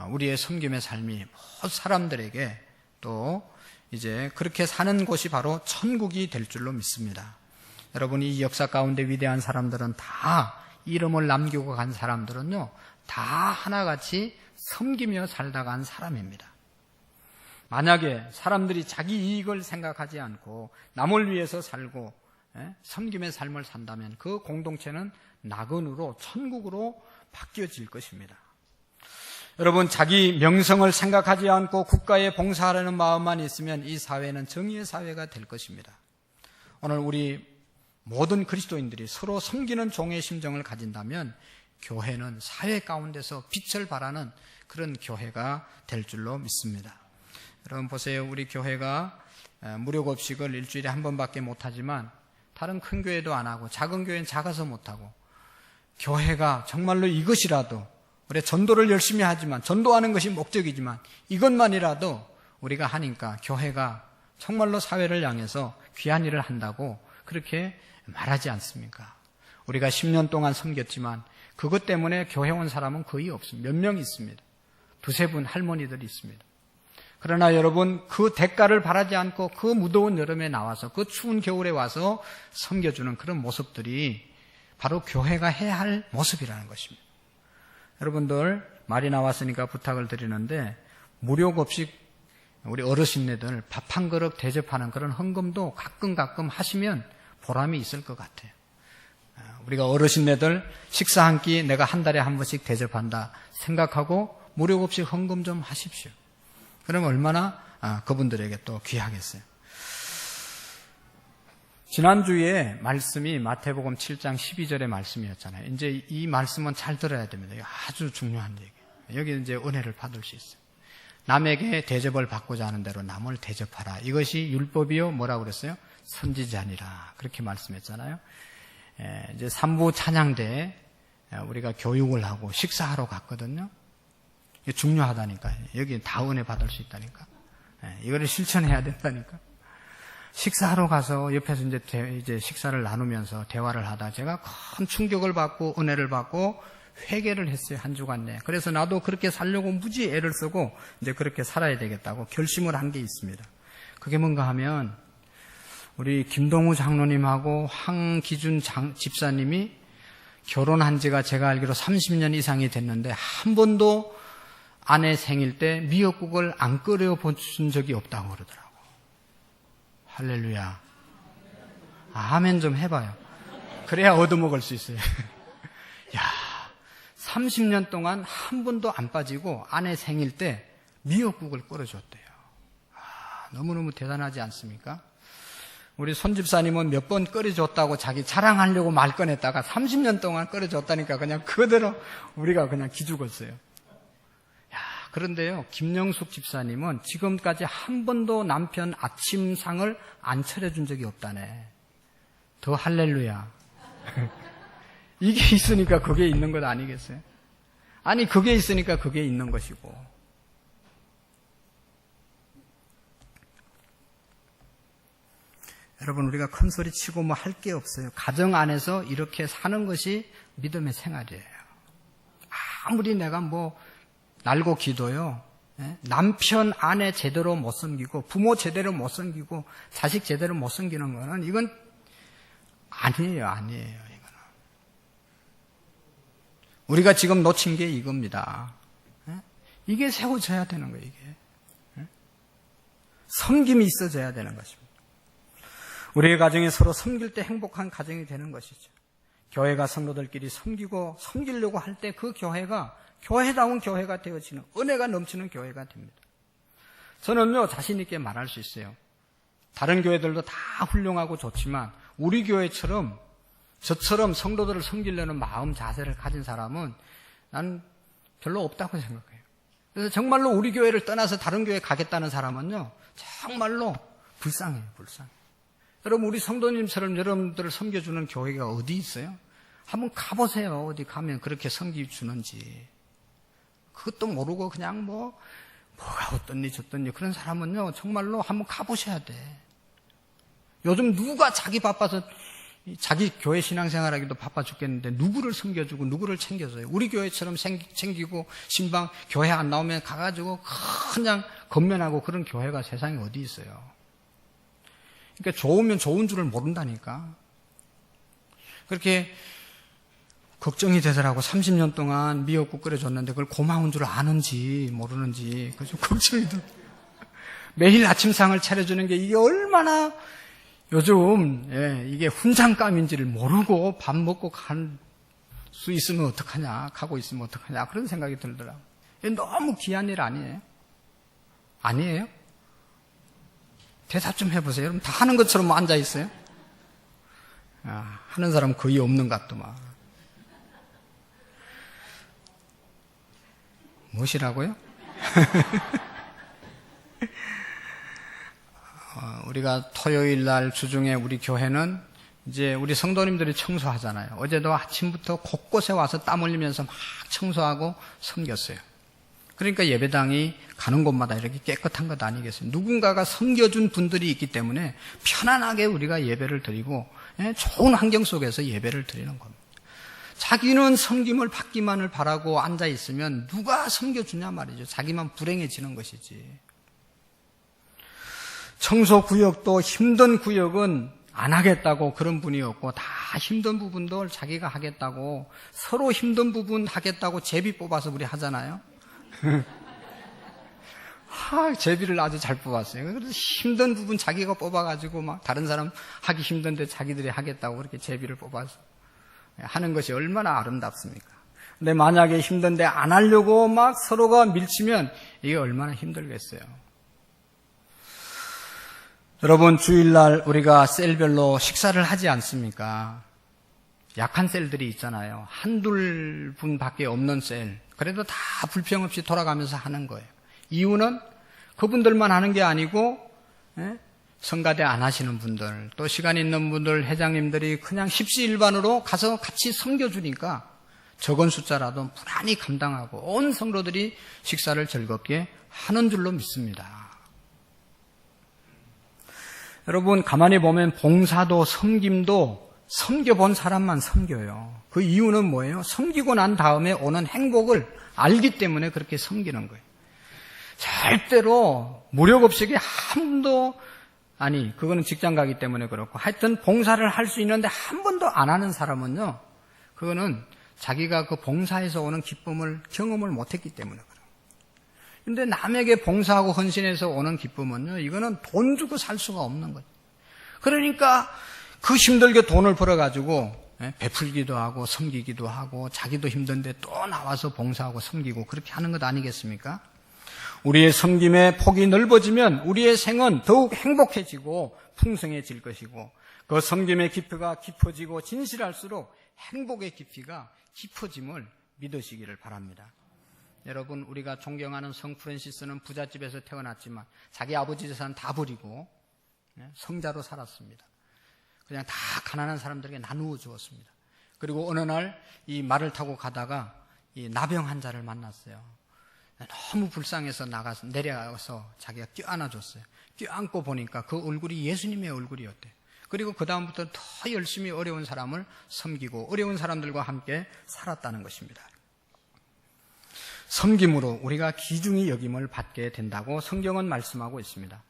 우리의 섬김의 삶이 모든 사람들에게 또 이제 그렇게 사는 곳이 바로 천국이 될 줄로 믿습니다. 여러분, 이 역사 가운데 위대한 사람들은 다 이름을 남기고 간 사람들은요, 다 하나같이 섬기며 살다 간 사람입니다. 만약에 사람들이 자기 이익을 생각하지 않고 남을 위해서 살고 섬김의 삶을 산다면 그 공동체는 낙원으로 천국으로 바뀌어질 것입니다. 여러분, 자기 명성을 생각하지 않고 국가에 봉사하려는 마음만 있으면 이 사회는 정의의 사회가 될 것입니다. 오늘 우리 모든 그리스도인들이 서로 섬기는 종의 심정을 가진다면 교회는 사회 가운데서 빛을 발하는 그런 교회가 될 줄로 믿습니다. 여러분 보세요. 우리 교회가 무료급식을 일주일에 한 번밖에 못하지만 다른 큰 교회도 안 하고 작은 교회는 작아서 못하고 교회가 정말로 이것이라도 우리 전도를 열심히 하지만 전도하는 것이 목적이지만 이것만이라도 우리가 하니까 교회가 정말로 사회를 향해서 귀한 일을 한다고 그렇게 말하지 않습니까? 우리가 10년 동안 섬겼지만 그것 때문에 교회 온 사람은 거의 없습니다. 몇 명 있습니다. 두세 분 할머니들이 있습니다. 그러나 여러분, 그 대가를 바라지 않고 그 무더운 여름에 나와서 그 추운 겨울에 와서 섬겨주는 그런 모습들이 바로 교회가 해야 할 모습이라는 것입니다. 여러분들, 말이 나왔으니까 부탁을 드리는데 무료급식 우리 어르신네들 밥 한 그릇 대접하는 그런 헌금도 가끔 하시면 보람이 있을 것 같아요. 우리가 어르신네들 식사 한 끼 내가 한 달에 한 번씩 대접한다 생각하고 무료급식 헌금 좀 하십시오. 그러면 얼마나 그분들에게 또 귀하겠어요. 지난주에 말씀이 마태복음 7장 12절의 말씀이었잖아요. 이제 이 말씀은 잘 들어야 됩니다. 아주 중요한 얘기예요. 여기 이제 은혜를 받을 수 있어요. 남에게 대접을 받고자 하는 대로 남을 대접하라. 이것이 율법이요 뭐라고 그랬어요? 선지자니라. 그렇게 말씀했잖아요. 이제 3부 찬양대에 우리가 교육을 하고 식사하러 갔거든요. 이게 중요하다니까요. 여기 다 은혜 받을 수 있다니까. 이거를 실천해야 된다니까. 식사하러 가서 옆에서 이제 식사를 나누면서 대화를 하다 제가 큰 충격을 받고 은혜를 받고 회개를 했어요. 한 주간 내에. 그래서 나도 그렇게 살려고 무지 애를 쓰고 이제 그렇게 살아야 되겠다고 결심을 한 게 있습니다. 그게 뭔가 하면 우리 김동우 장로님하고 황기준 집사님이 결혼한 지가 제가 알기로 30년 이상이 됐는데 한 번도 아내 생일 때 미역국을 안 끓여 본 적이 없다고 그러더라고. 할렐루야. 아멘 좀 해봐요. 그래야 얻어먹을 수 있어요. 야, 30년 동안 한 번도 안 빠지고 아내 생일 때 미역국을 끓여줬대요. 너무너무 대단하지 않습니까? 우리 손 집사님은 몇 번 끓여줬다고 자기 자랑하려고 말 꺼냈다가 30년 동안 끓여줬다니까 그냥 그대로 우리가 그냥 기죽었어요. 그런데요, 김영숙 집사님은 지금까지 한 번도 남편 아침상을 안 차려준 적이 없다네. 더 할렐루야. 이게 있으니까 그게 있는 것 아니겠어요? 아니, 그게 있으니까 그게 있는 것이고. 여러분, 우리가 큰 소리 치고 뭐 할 게 없어요. 가정 안에서 이렇게 사는 것이 믿음의 생활이에요. 아무리 내가 뭐 날고 기도요. 남편, 아내 제대로 못 섬기고 부모 제대로 못 섬기고 자식 제대로 못 섬기는 거는 이건 아니에요. 이거는. 우리가 지금 놓친 게 이겁니다. 이게 세워져야 되는 거예요. 이게. 섬김이 있어져야 되는 것입니다. 우리의 가정이 서로 섬길 때 행복한 가정이 되는 것이죠. 교회가 성도들끼리 섬기려고 할 때 그 교회가 교회다운 교회가 되어지는, 은혜가 넘치는 교회가 됩니다. 저는요, 자신 있게 말할 수 있어요. 다른 교회들도 다 훌륭하고 좋지만 우리 교회처럼, 저처럼 성도들을 섬기려는 마음 자세를 가진 사람은 나는 별로 없다고 생각해요. 그래서 정말로 우리 교회를 떠나서 다른 교회 가겠다는 사람은요, 정말로 불쌍해요, 불쌍해. 여러분, 우리 성도님처럼 여러분들을 섬겨주는 교회가 어디 있어요? 한번 가보세요. 어디 가면 그렇게 섬겨주는지. 그것도 모르고 그냥 뭐가 어떻니 저떻니 그런 사람은요, 정말로 한번 가보셔야 돼. 요즘 누가 자기 바빠서 자기 교회 신앙생활하기도 바빠 죽겠는데 누구를 섬겨주고 누구를 챙겨줘요? 우리 교회처럼 챙기고 신방 교회 안 나오면 가가지고 그냥 건면하고 그런 교회가 세상에 어디 있어요? 그러니까 좋으면 좋은 줄을 모른다니까. 그렇게 걱정이 되더라고. 30년 동안 미역국 끓여줬는데 그걸 고마운 줄 아는지 모르는지 그래서 걱정이 돼. 매일 아침상을 차려주는 게 이게 얼마나 요즘 이게 훈장감인지를 모르고 밥 먹고 갈 수 있으면 어떡하냐, 가고 있으면 어떡하냐 그런 생각이 들더라고. 너무 귀한 일 아니에요? 아니에요? 대답 좀 해보세요. 여러분 다 하는 것처럼 앉아 있어요? 하는 사람 거의 없는 것 같더만. 무엇이라고요? 우리가 토요일 날 주중에 우리 교회는 이제 우리 성도님들이 청소하잖아요. 어제도 아침부터 곳곳에 와서 땀 흘리면서 막 청소하고 섬겼어요. 그러니까 예배당이 가는 곳마다 이렇게 깨끗한 것 아니겠어요? 누군가가 섬겨준 분들이 있기 때문에 편안하게 우리가 예배를 드리고 좋은 환경 속에서 예배를 드리는 겁니다. 자기는 섬김을 받기만을 바라고 앉아있으면 누가 섬겨주냐 말이죠. 자기만 불행해지는 것이지. 청소구역도 힘든 구역은 안 하겠다고 그런 분이 없고 다 힘든 부분도 자기가 하겠다고 서로 힘든 부분 하겠다고 제비 뽑아서 우리 하잖아요. 제비를 아주 잘 뽑았어요. 그래서 힘든 부분 자기가 뽑아가지고 막 다른 사람 하기 힘든데 자기들이 하겠다고 그렇게 제비를 뽑아서 하는 것이 얼마나 아름답습니까? 근데 만약에 힘든데 안 하려고 막 서로가 밀치면 이게 얼마나 힘들겠어요. 여러분, 주일날 우리가 셀별로 식사를 하지 않습니까? 약한 셀들이 있잖아요. 한둘 분밖에 없는 셀. 그래도 다 불평 없이 돌아가면서 하는 거예요. 이유는 그분들만 하는 게 아니고 성가대 안 하시는 분들, 또 시간 있는 분들, 회장님들이 그냥 십시일반으로 가서 같이 섬겨주니까 적은 숫자라도 무난히 감당하고 온 성도들이 식사를 즐겁게 하는 줄로 믿습니다. 여러분, 가만히 보면 봉사도 섬김도 섬겨본 사람만 섬겨요. 그 이유는 뭐예요? 섬기고 난 다음에 오는 행복을 알기 때문에 그렇게 섬기는 거예요. 절대로 무력 없이 한 번도, 아니 그거는 직장 가기 때문에 그렇고 하여튼 봉사를 할 수 있는데 한 번도 안 하는 사람은요, 그거는 자기가 그 봉사에서 오는 기쁨을 경험을 못했기 때문에 그래요. 근데 남에게 봉사하고 헌신해서 오는 기쁨은요, 이거는 돈 주고 살 수가 없는 거죠. 그러니까 그 힘들게 돈을 벌어가지고 베풀기도 하고 섬기기도 하고 자기도 힘든데 또 나와서 봉사하고 섬기고 그렇게 하는 것 아니겠습니까? 우리의 섬김의 폭이 넓어지면 우리의 생은 더욱 행복해지고 풍성해질 것이고 그 섬김의 깊이가 깊어지고 진실할수록 행복의 깊이가 깊어짐을 믿으시기를 바랍니다. 여러분, 우리가 존경하는 성 프란시스는 부잣집에서 태어났지만 자기 아버지 재산 다 버리고 성자로 살았습니다. 그냥 다 가난한 사람들에게 나누어 주었습니다. 그리고 어느 날 이 말을 타고 가다가 이 나병 환자를 만났어요. 너무 불쌍해서 내려가서 자기가 껴안아 줬어요. 껴안고 보니까 그 얼굴이 예수님의 얼굴이었대요. 그리고 그 다음부터 더 열심히 어려운 사람을 섬기고 어려운 사람들과 함께 살았다는 것입니다. 섬김으로 우리가 귀중히 여김을 받게 된다고 성경은 말씀하고 있습니다.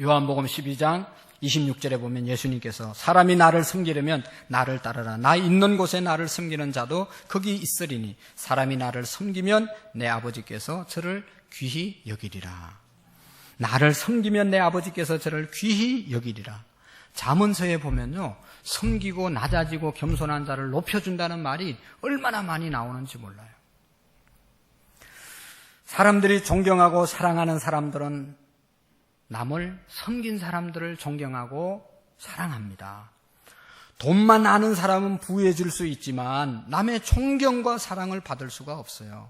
요한복음 12장 26절에 보면 예수님께서 사람이 나를 섬기려면 나를 따르라. 나 있는 곳에 나를 섬기는 자도 거기 있으리니 사람이 나를 섬기면 내 아버지께서 저를 귀히 여기리라. 나를 섬기면 내 아버지께서 저를 귀히 여기리라. 잠언서에 보면요, 섬기고 낮아지고 겸손한 자를 높여준다는 말이 얼마나 많이 나오는지 몰라요. 사람들이 존경하고 사랑하는 사람들은 남을 섬긴 사람들을 존경하고 사랑합니다. 돈만 아는 사람은 부유해질 수 있지만 남의 존경과 사랑을 받을 수가 없어요.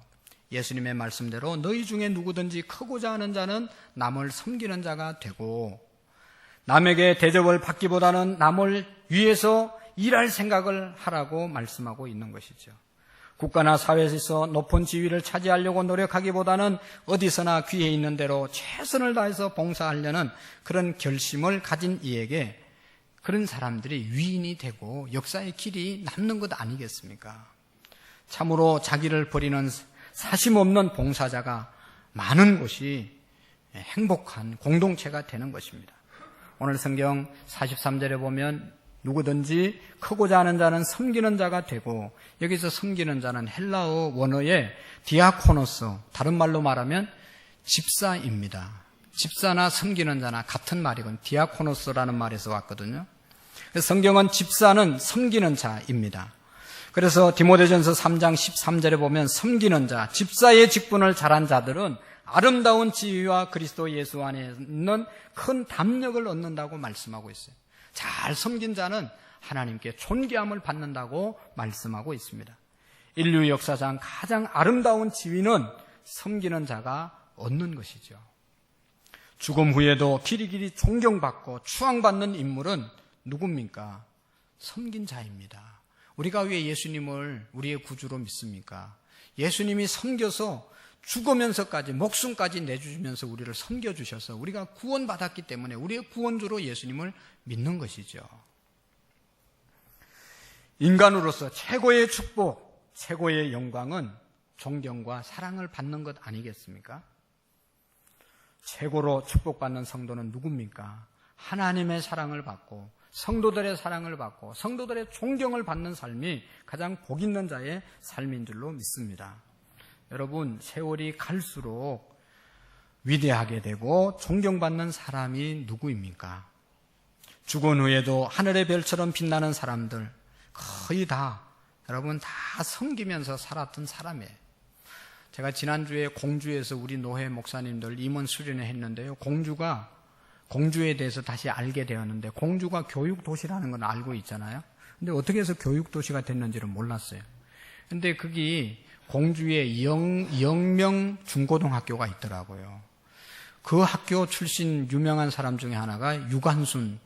예수님의 말씀대로 너희 중에 누구든지 크고자 하는 자는 남을 섬기는 자가 되고, 남에게 대접을 받기보다는 남을 위해서 일할 생각을 하라고 말씀하고 있는 것이죠. 국가나 사회에서 높은 지위를 차지하려고 노력하기보다는 어디서나 귀에 있는 대로 최선을 다해서 봉사하려는 그런 결심을 가진 이에게 그런 사람들이 위인이 되고 역사의 길이 남는 것 아니겠습니까? 참으로 자기를 버리는 사심 없는 봉사자가 많은 곳이 행복한 공동체가 되는 것입니다. 오늘 성경 43절에 보면 누구든지 크고자 하는 자는 섬기는 자가 되고, 여기서 섬기는 자는 헬라어 원어의 디아코노스, 다른 말로 말하면 집사입니다. 집사나 섬기는 자나 같은 말이건 디아코노스라는 말에서 왔거든요. 그래서 성경은 집사는 섬기는 자입니다. 그래서 디모데전서 3장 13절에 보면 섬기는 자, 집사의 직분을 잘한 자들은 아름다운 지위와 그리스도 예수 안에 있는 큰 담력을 얻는다고 말씀하고 있어요. 잘 섬긴 자는 하나님께 존귀함을 받는다고 말씀하고 있습니다. 인류 역사상 가장 아름다운 지위는 섬기는 자가 얻는 것이죠. 죽음 후에도 길이길이 존경받고 추앙받는 인물은 누굽니까? 섬긴 자입니다. 우리가 왜 예수님을 우리의 구주로 믿습니까? 예수님이 섬겨서 죽으면서까지 목숨까지 내주면서 우리를 섬겨주셔서 우리가 구원받았기 때문에 우리의 구원주로 예수님을 믿는 것이죠. 인간으로서 최고의 축복, 최고의 영광은 존경과 사랑을 받는 것 아니겠습니까? 최고로 축복받는 성도는 누굽니까? 하나님의 사랑을 받고 성도들의 사랑을 받고 성도들의 존경을 받는 삶이 가장 복 있는 자의 삶인 줄로 믿습니다. 여러분, 세월이 갈수록 위대하게 되고 존경받는 사람이 누구입니까? 죽은 후에도 하늘의 별처럼 빛나는 사람들 거의 다 여러분 다 섬기면서 살았던 사람이에요. 제가 지난주에 공주에서 우리 노회 목사님들 임원 수련회 했는데요. 공주에 대해서 다시 알게 되었는데, 공주가 교육도시라는 건 알고 있잖아요. 근데 어떻게 해서 교육도시가 됐는지를 몰랐어요. 근데 거기 공주의 영명 중고등학교가 있더라고요. 그 학교 출신 유명한 사람 중에 하나가 유관순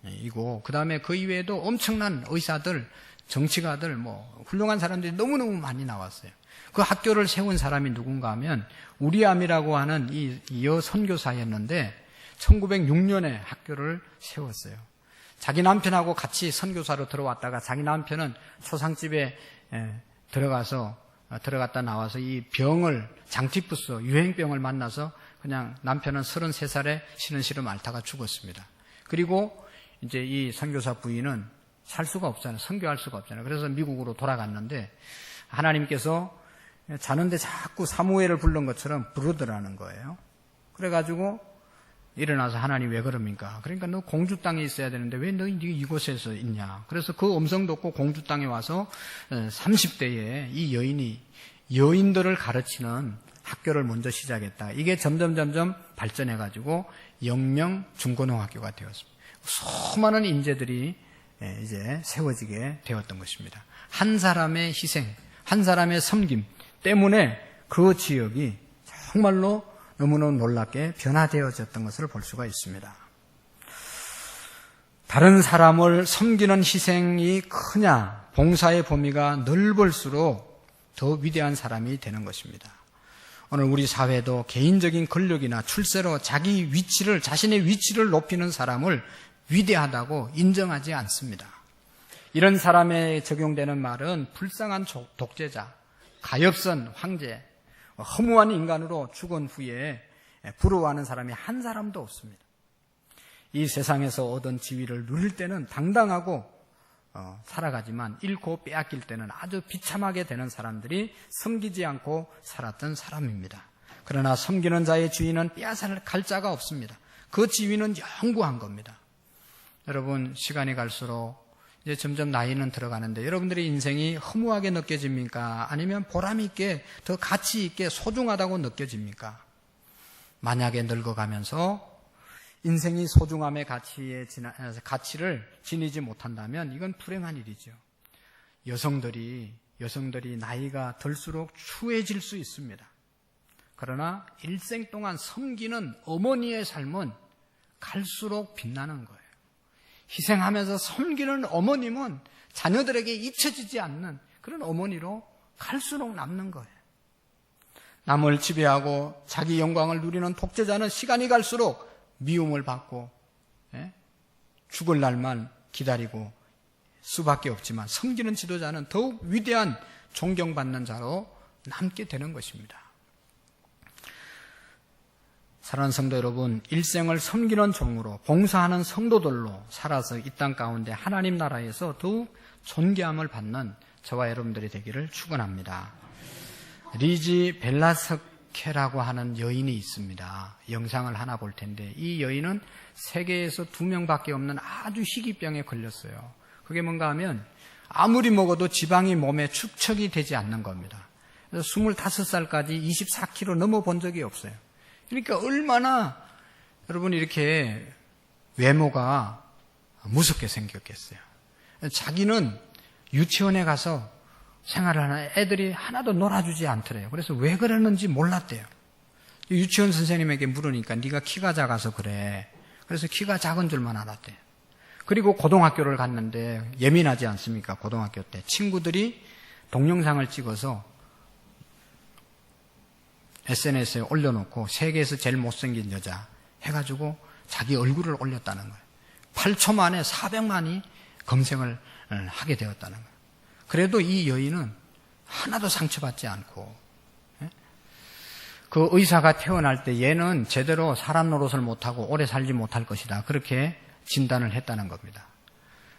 이고, 그 다음에 그 이외에도 엄청난 의사들, 정치가들, 훌륭한 사람들이 너무너무 많이 나왔어요. 그 학교를 세운 사람이 누군가 하면 우리암이라고 하는 이 여선교사였는데 1906년에 학교를 세웠어요. 자기 남편하고 같이 선교사로 들어왔다가 자기 남편은 초상집에 들어갔다 나와서 이 병을, 장티푸스 유행병을 만나서 그냥 남편은 33살에 시름시름 앓다가 죽었습니다. 그리고 이제 이 선교사 부인은 살 수가 없잖아요. 선교할 수가 없잖아요. 그래서 미국으로 돌아갔는데 하나님께서 자는데 자꾸 사무엘을 부른 것처럼 부르더라는 거예요. 그래가지고 일어나서 하나님 왜 그럽니까? 그러니까 너 공주 땅에 있어야 되는데 왜 너 이곳에서 있냐? 그래서 그 음성 듣고 공주 땅에 와서 30대에 이 여인이 여인들을 가르치는 학교를 먼저 시작했다. 이게 점점 발전해가지고 영명 중고등학교가 되었습니다. 수많은 인재들이 이제 세워지게 되었던 것입니다. 한 사람의 희생, 한 사람의 섬김 때문에 그 지역이 정말로 너무너무 놀랍게 변화되어졌던 것을 볼 수가 있습니다. 다른 사람을 섬기는 희생이 크냐, 봉사의 범위가 넓을수록 더 위대한 사람이 되는 것입니다. 오늘 우리 사회도 개인적인 권력이나 출세로 자신의 위치를 높이는 사람을 위대하다고 인정하지 않습니다. 이런 사람에 적용되는 말은 불쌍한 독재자, 가엾은 황제, 허무한 인간으로 죽은 후에 부러워하는 사람이 한 사람도 없습니다. 이 세상에서 얻은 지위를 누릴 때는 당당하고 살아가지만 잃고 빼앗길 때는 아주 비참하게 되는 사람들이 섬기지 않고 살았던 사람입니다. 그러나 섬기는 자의 지위는 빼앗을 갈 자가 없습니다. 그 지위는 영구한 겁니다. 여러분, 시간이 갈수록 이제 점점 나이는 들어가는데 여러분들의 인생이 허무하게 느껴집니까? 아니면 보람 있게, 더 가치 있게 소중하다고 느껴집니까? 만약에 늙어가면서 인생이 소중함의 가치를 지니지 못한다면 이건 불행한 일이죠. 여성들이 나이가 들수록 추해질 수 있습니다. 그러나 일생 동안 섬기는 어머니의 삶은 갈수록 빛나는 거예요. 희생하면서 섬기는 어머님은 자녀들에게 잊혀지지 않는 그런 어머니로 갈수록 남는 거예요. 남을 지배하고 자기 영광을 누리는 독재자는 시간이 갈수록 미움을 받고 죽을 날만 기다리고 수밖에 없지만 섬기는 지도자는 더욱 위대한 존경받는 자로 남게 되는 것입니다. 사랑하는 성도 여러분, 일생을 섬기는 종으로 봉사하는 성도들로 살아서 이 땅 가운데 하나님 나라에서 더욱 존귀함을 받는 저와 여러분들이 되기를 축원합니다. 리지 벨라스케라고 하는 여인이 있습니다. 영상을 하나 볼 텐데 이 여인은 세계에서 2명밖에 없는 아주 희귀병에 걸렸어요. 그게 뭔가 하면 아무리 먹어도 지방이 몸에 축적이 되지 않는 겁니다. 그래서 25살까지 24kg 넘어본 적이 없어요. 그러니까 얼마나 여러분 이렇게 외모가 무섭게 생겼겠어요. 자기는 유치원에 가서 생활을 하는 애들이 하나도 놀아주지 않더래요. 그래서 왜 그러는지 몰랐대요. 유치원 선생님에게 물으니까 네가 키가 작아서 그래. 그래서 키가 작은 줄만 알았대요. 그리고 고등학교를 갔는데 예민하지 않습니까? 고등학교 때 친구들이 동영상을 찍어서 SNS에 올려놓고 세계에서 제일 못생긴 여자 해가지고 자기 얼굴을 올렸다는 거예요. 8초 만에 400만이 검색을 하게 되었다는 거예요. 그래도 이 여인은 하나도 상처받지 않고, 그 의사가 태어날 때 얘는 제대로 사람 노릇을 못하고 오래 살지 못할 것이다. 그렇게 진단을 했다는 겁니다.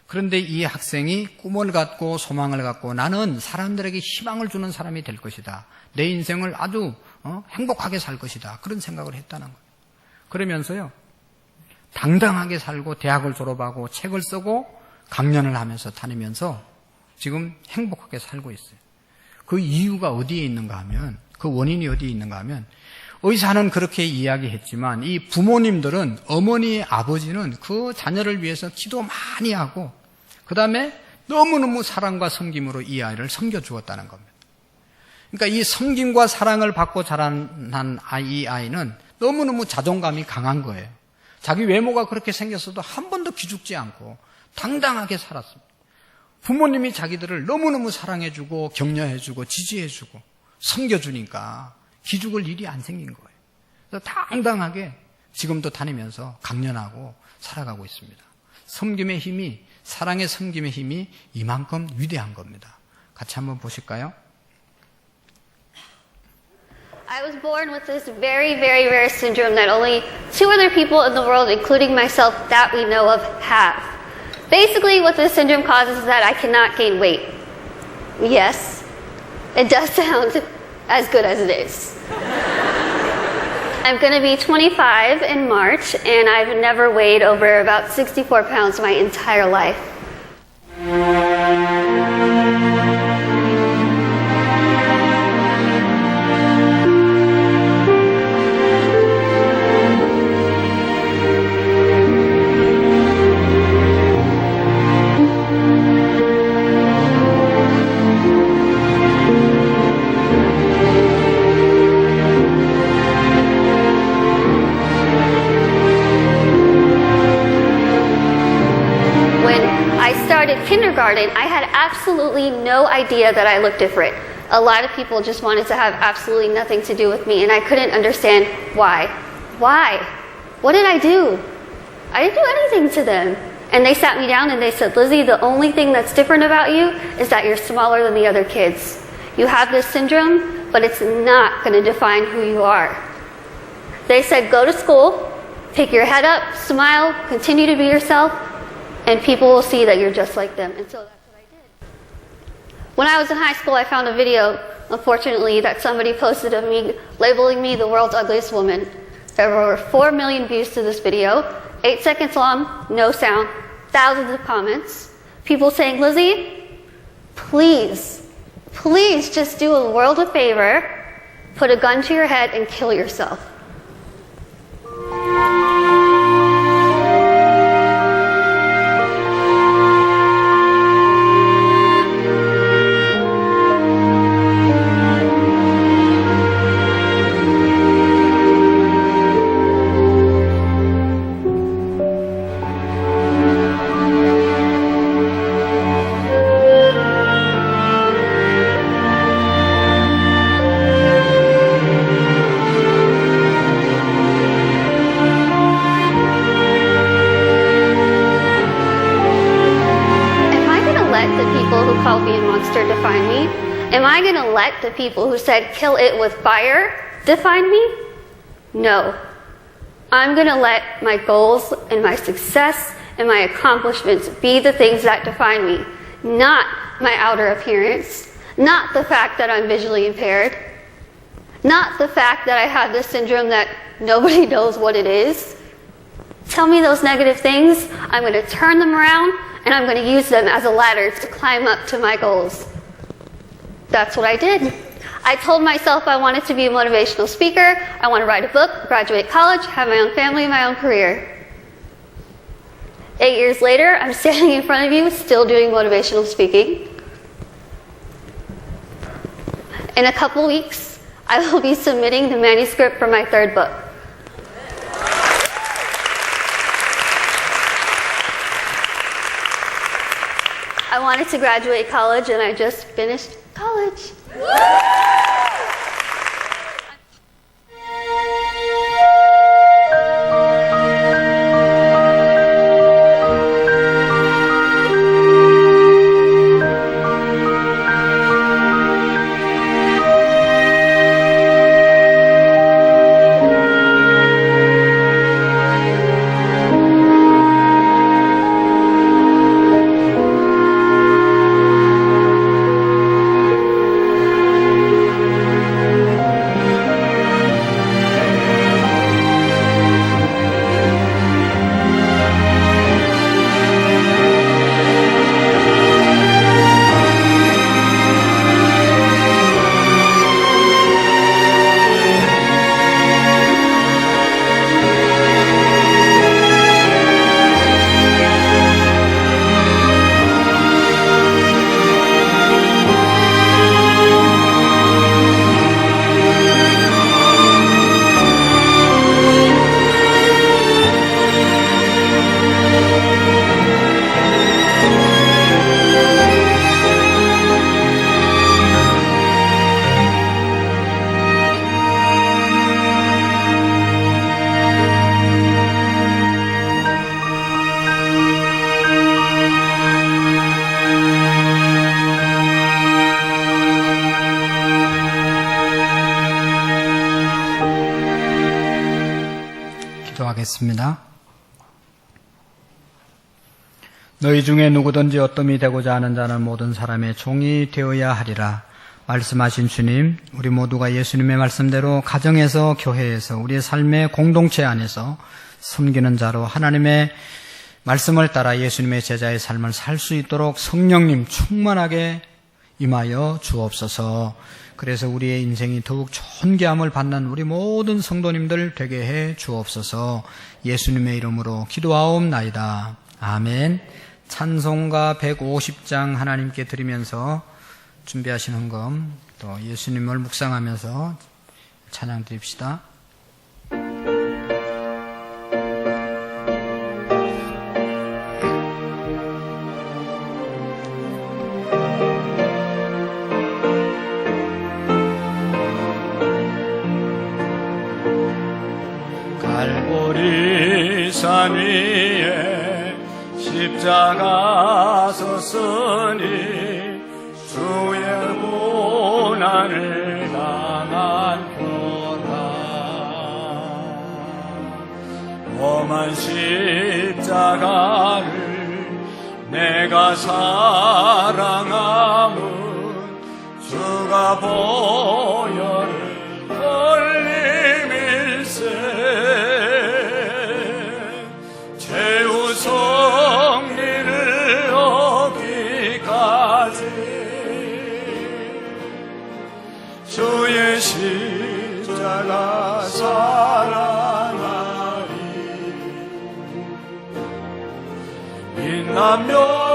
그런데 이 학생이 꿈을 갖고 소망을 갖고 나는 사람들에게 희망을 주는 사람이 될 것이다. 내 인생을 아주 행복하게 살 것이다. 그런 생각을 했다는 거예요. 그러면서요, 당당하게 살고 대학을 졸업하고 책을 쓰고 강연을 하면서 다니면서 지금 행복하게 살고 있어요. 그 이유가 어디에 있는가 하면, 그 원인이 어디에 있는가 하면, 의사는 그렇게 이야기했지만 이 부모님들은, 어머니, 아버지는 그 자녀를 위해서 기도 많이 하고 그 다음에 너무너무 사랑과 섬김으로 이 아이를 섬겨주었다는 겁니다. 그러니까 이 섬김과 사랑을 받고 자란 이 아이는 너무너무 자존감이 강한 거예요. 자기 외모가 그렇게 생겼어도 한 번도 기죽지 않고 당당하게 살았습니다. 부모님이 자기들을 너무너무 사랑해주고 격려해주고 지지해주고 섬겨주니까 기죽을 일이 안 생긴 거예요. 그래서 당당하게 지금도 다니면서 강연하고 살아가고 있습니다. 섬김의 힘이, 사랑의 섬김의 힘이 이만큼 위대한 겁니다. 같이 한번 보실까요? I was born with this very, very rare syndrome that only 2 other people in the world, including myself, that we know of, have. Basically, what this syndrome causes is that I cannot gain weight. Yes, it does sound as good as it is. I'm going to be 25 in March, and I've never weighed over about 64 pounds my entire life. Kindergarten, I had absolutely no idea that I looked different. A lot of people just wanted to have absolutely nothing to do with me, and I couldn't understand why. Why? What did I do? I didn't do anything to them. And they sat me down and they said, Lizzie, the only thing that's different about you is that you're smaller than the other kids. You have this syndrome, but it's not going to define who you are. They said, go to school, pick your head up, smile, continue to be yourself, and people will see that you're just like them. And so that's what I did. When I was in high school, I found a video, unfortunately, that somebody posted of me labeling me the world's ugliest woman. There were over 4 million views to this video, 8 seconds long, no sound, thousands of comments. People saying, Lizzie, please just do a world a favor, put a gun to your head and kill yourself. Called me a monster define me? Am I going to let the people who said kill it with fire define me? No. I'm going to let my goals and my success and my accomplishments be the things that define me, not my outer appearance, not the fact that I'm visually impaired, not the fact that I have this syndrome that nobody knows what it is. Tell me those negative things, I'm going to turn them around and I'm going to use them as a ladder to climb up to my goals. That's what I did. I told myself I wanted to be a motivational speaker, I want to write a book, graduate college, have my own family, my own career. 8 years later, I'm standing in front of you, still doing motivational speaking. In a couple weeks, I will be submitting the manuscript for my third book. I wanted to graduate college and I just finished college. 기도하겠습니다. 너희 중에 누구든지 어떠함이 되고자 하는 자는 모든 사람의 종이 되어야 하리라. 말씀하신 주님, 우리 모두가 예수님의 말씀대로 가정에서, 교회에서, 우리의 삶의 공동체 안에서 섬기는 자로 하나님의 말씀을 따라 예수님의 제자의 삶을 살 수 있도록 성령님 충만하게 임하여 주옵소서. 그래서 우리의 인생이 더욱 존귀함을 받는 우리 모든 성도님들 되게 해 주옵소서. 예수님의 이름으로 기도하옵나이다. 아멘. 찬송가 150장 하나님께 드리면서 준비하신 헌금, 또 예수님을 묵상하면서 찬양 드립시다. 갈보리 산 위에 십자가 섰으니 주의 고난을 당하노라. 험한 십자가를 내가 사랑함은 주가 보혈을 흘림일세. 죄우 성리 주의 십자가 사랑하리 빛나며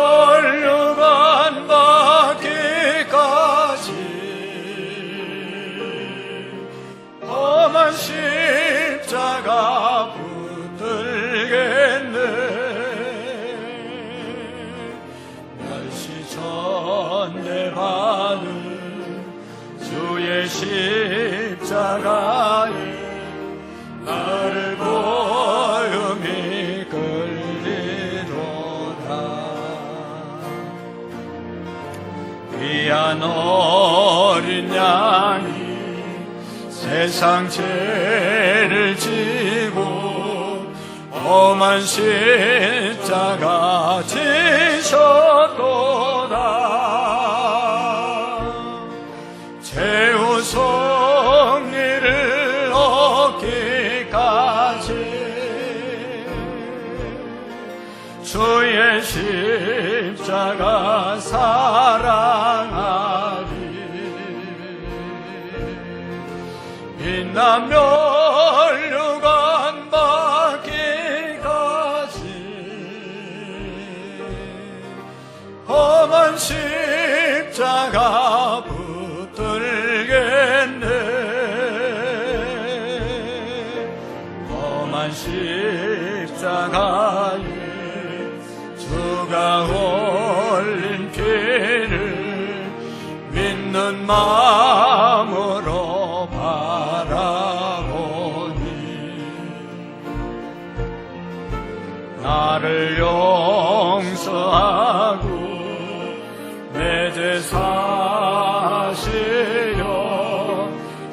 멸류관 받기까지 험한 십자가 붙들겠네 멸시 전대 받은 주의 십자가에 나를 보음이 끌리도다 귀한 어린 양이 세상 죄를 지고 험한 십자가 지셨도다 최후 승리를 얻기까지 주의 십자가 사랑하리 빛나며 멸류관 받기까지 험한 십자가 붙들겠네 험한 십자가에 주가 흘린 피를 믿는 마음으로 바라보니 나를 용서하고 내 죄 사시려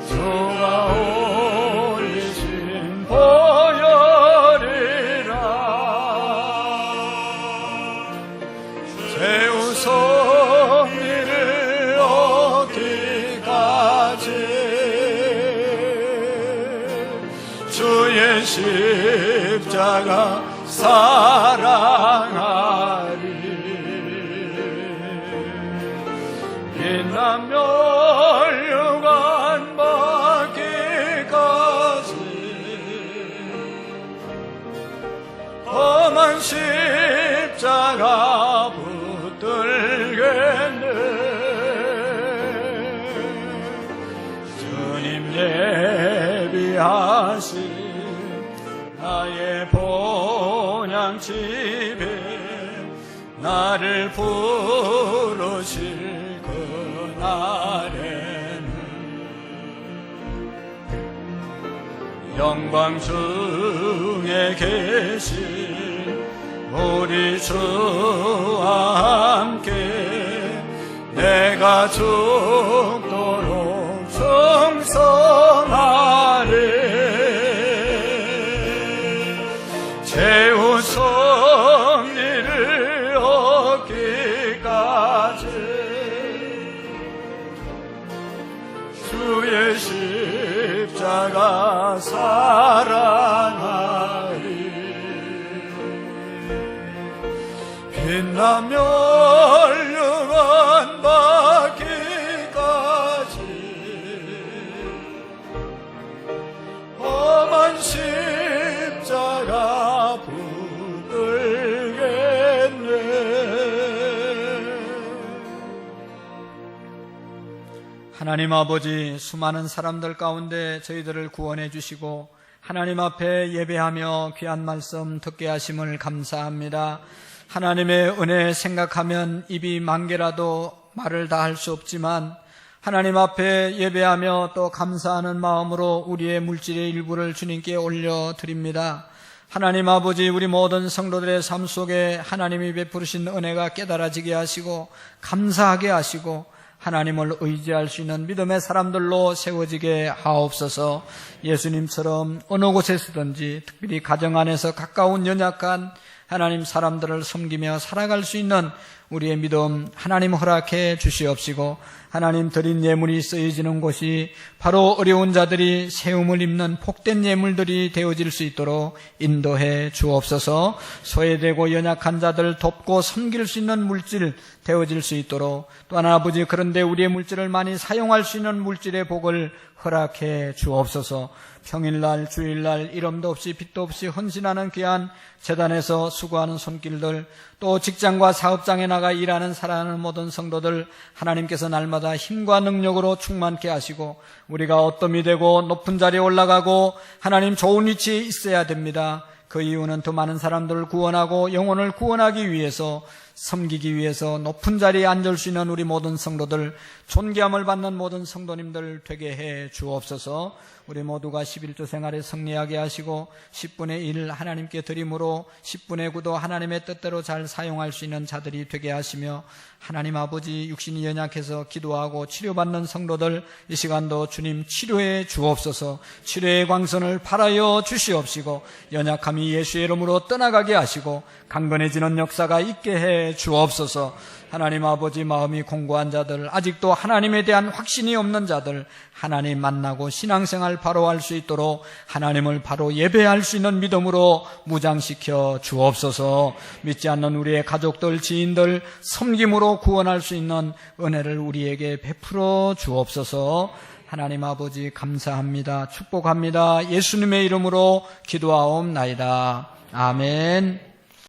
주가 올리신 보혈이라 최후 승리를 얻기까지 주의 십자가 사랑하리 빛나며 멸류관 받기까지 험한 십자가 붙들겠네 주님 예비하신 나의 본향집에 나를 부르실 그날에는 영광 중에 계신 우리 주와 함께 내가 죽도록 충성하리 최후 승리를 얻기까지 주의 십자가 사랑하리 빛나며 멸류관 받기까지 험한 십자가 붙들겠네 하나님 아버지, 수많은 사람들 가운데 저희들을 구원해 주시고 하나님 앞에 예배하며 귀한 말씀 듣게 하심을 감사합니다. 하나님의 은혜 생각하면 입이 만 개라도 말을 다 할 수 없지만 하나님 앞에 예배하며 또 감사하는 마음으로 우리의 물질의 일부를 주님께 올려드립니다. 하나님 아버지, 우리 모든 성도들의 삶 속에 하나님이 베푸신 은혜가 깨달아지게 하시고 감사하게 하시고 하나님을 의지할 수 있는 믿음의 사람들로 세워지게 하옵소서. 예수님처럼 어느 곳에서든지 특별히 가정 안에서 가까운 연약한 하나님 사람들을 섬기며 살아갈 수 있는 우리의 믿음 하나님 허락해 주시옵시고 하나님 드린 예물이 쓰여지는 곳이 바로 어려운 자들이 세움을 입는 복된 예물들이 되어질 수 있도록 인도해 주옵소서. 소외되고 연약한 자들 돕고 섬길 수 있는 물질 되어질 수 있도록 또한 아버지 그런데 우리의 물질을 많이 사용할 수 있는 물질의 복을 허락해 주옵소서. 평일날 주일날 이름도 없이 빚도 없이 헌신하는 귀한 재단에서 수고하는 손길들 또 직장과 사업장에 나가 일하는 살아가는 모든 성도들 하나님께서 날마다 힘과 능력으로 충만케 하시고 우리가 어떠미 되고 높은 자리에 올라가고 하나님 좋은 위치에 있어야 됩니다. 그 이유는 더 많은 사람들을 구원하고 영혼을 구원하기 위해서 섬기기 위해서 높은 자리에 앉을 수 있는 우리 모든 성도들 존귀함을 받는 모든 성도님들 되게 해 주옵소서. 우리 모두가 11조 생활에 승리하게 하시고 10분의 1 하나님께 드림으로 10분의 9도 하나님의 뜻대로 잘 사용할 수 있는 자들이 되게 하시며 하나님 아버지 육신이 연약해서 기도하고 치료받는 성도들 이 시간도 주님 치료해 주옵소서. 치료의 광선을 발하여 주시옵시고 연약함이 예수의 이름으로 떠나가게 하시고 강건해지는 역사가 있게 해 주옵소서. 하나님 아버지 마음이 공고한 자들 아직도 하나님에 대한 확신이 없는 자들 하나님 만나고 신앙생활 바로 할 수 있도록 하나님을 바로 예배할 수 있는 믿음으로 무장시켜 주옵소서. 믿지 않는 우리의 가족들 지인들 섬김으로 구원할 수 있는 은혜를 우리에게 베풀어 주옵소서. 하나님 아버지 감사합니다. 축복합니다. 예수님의 이름으로 기도하옵나이다. 아멘.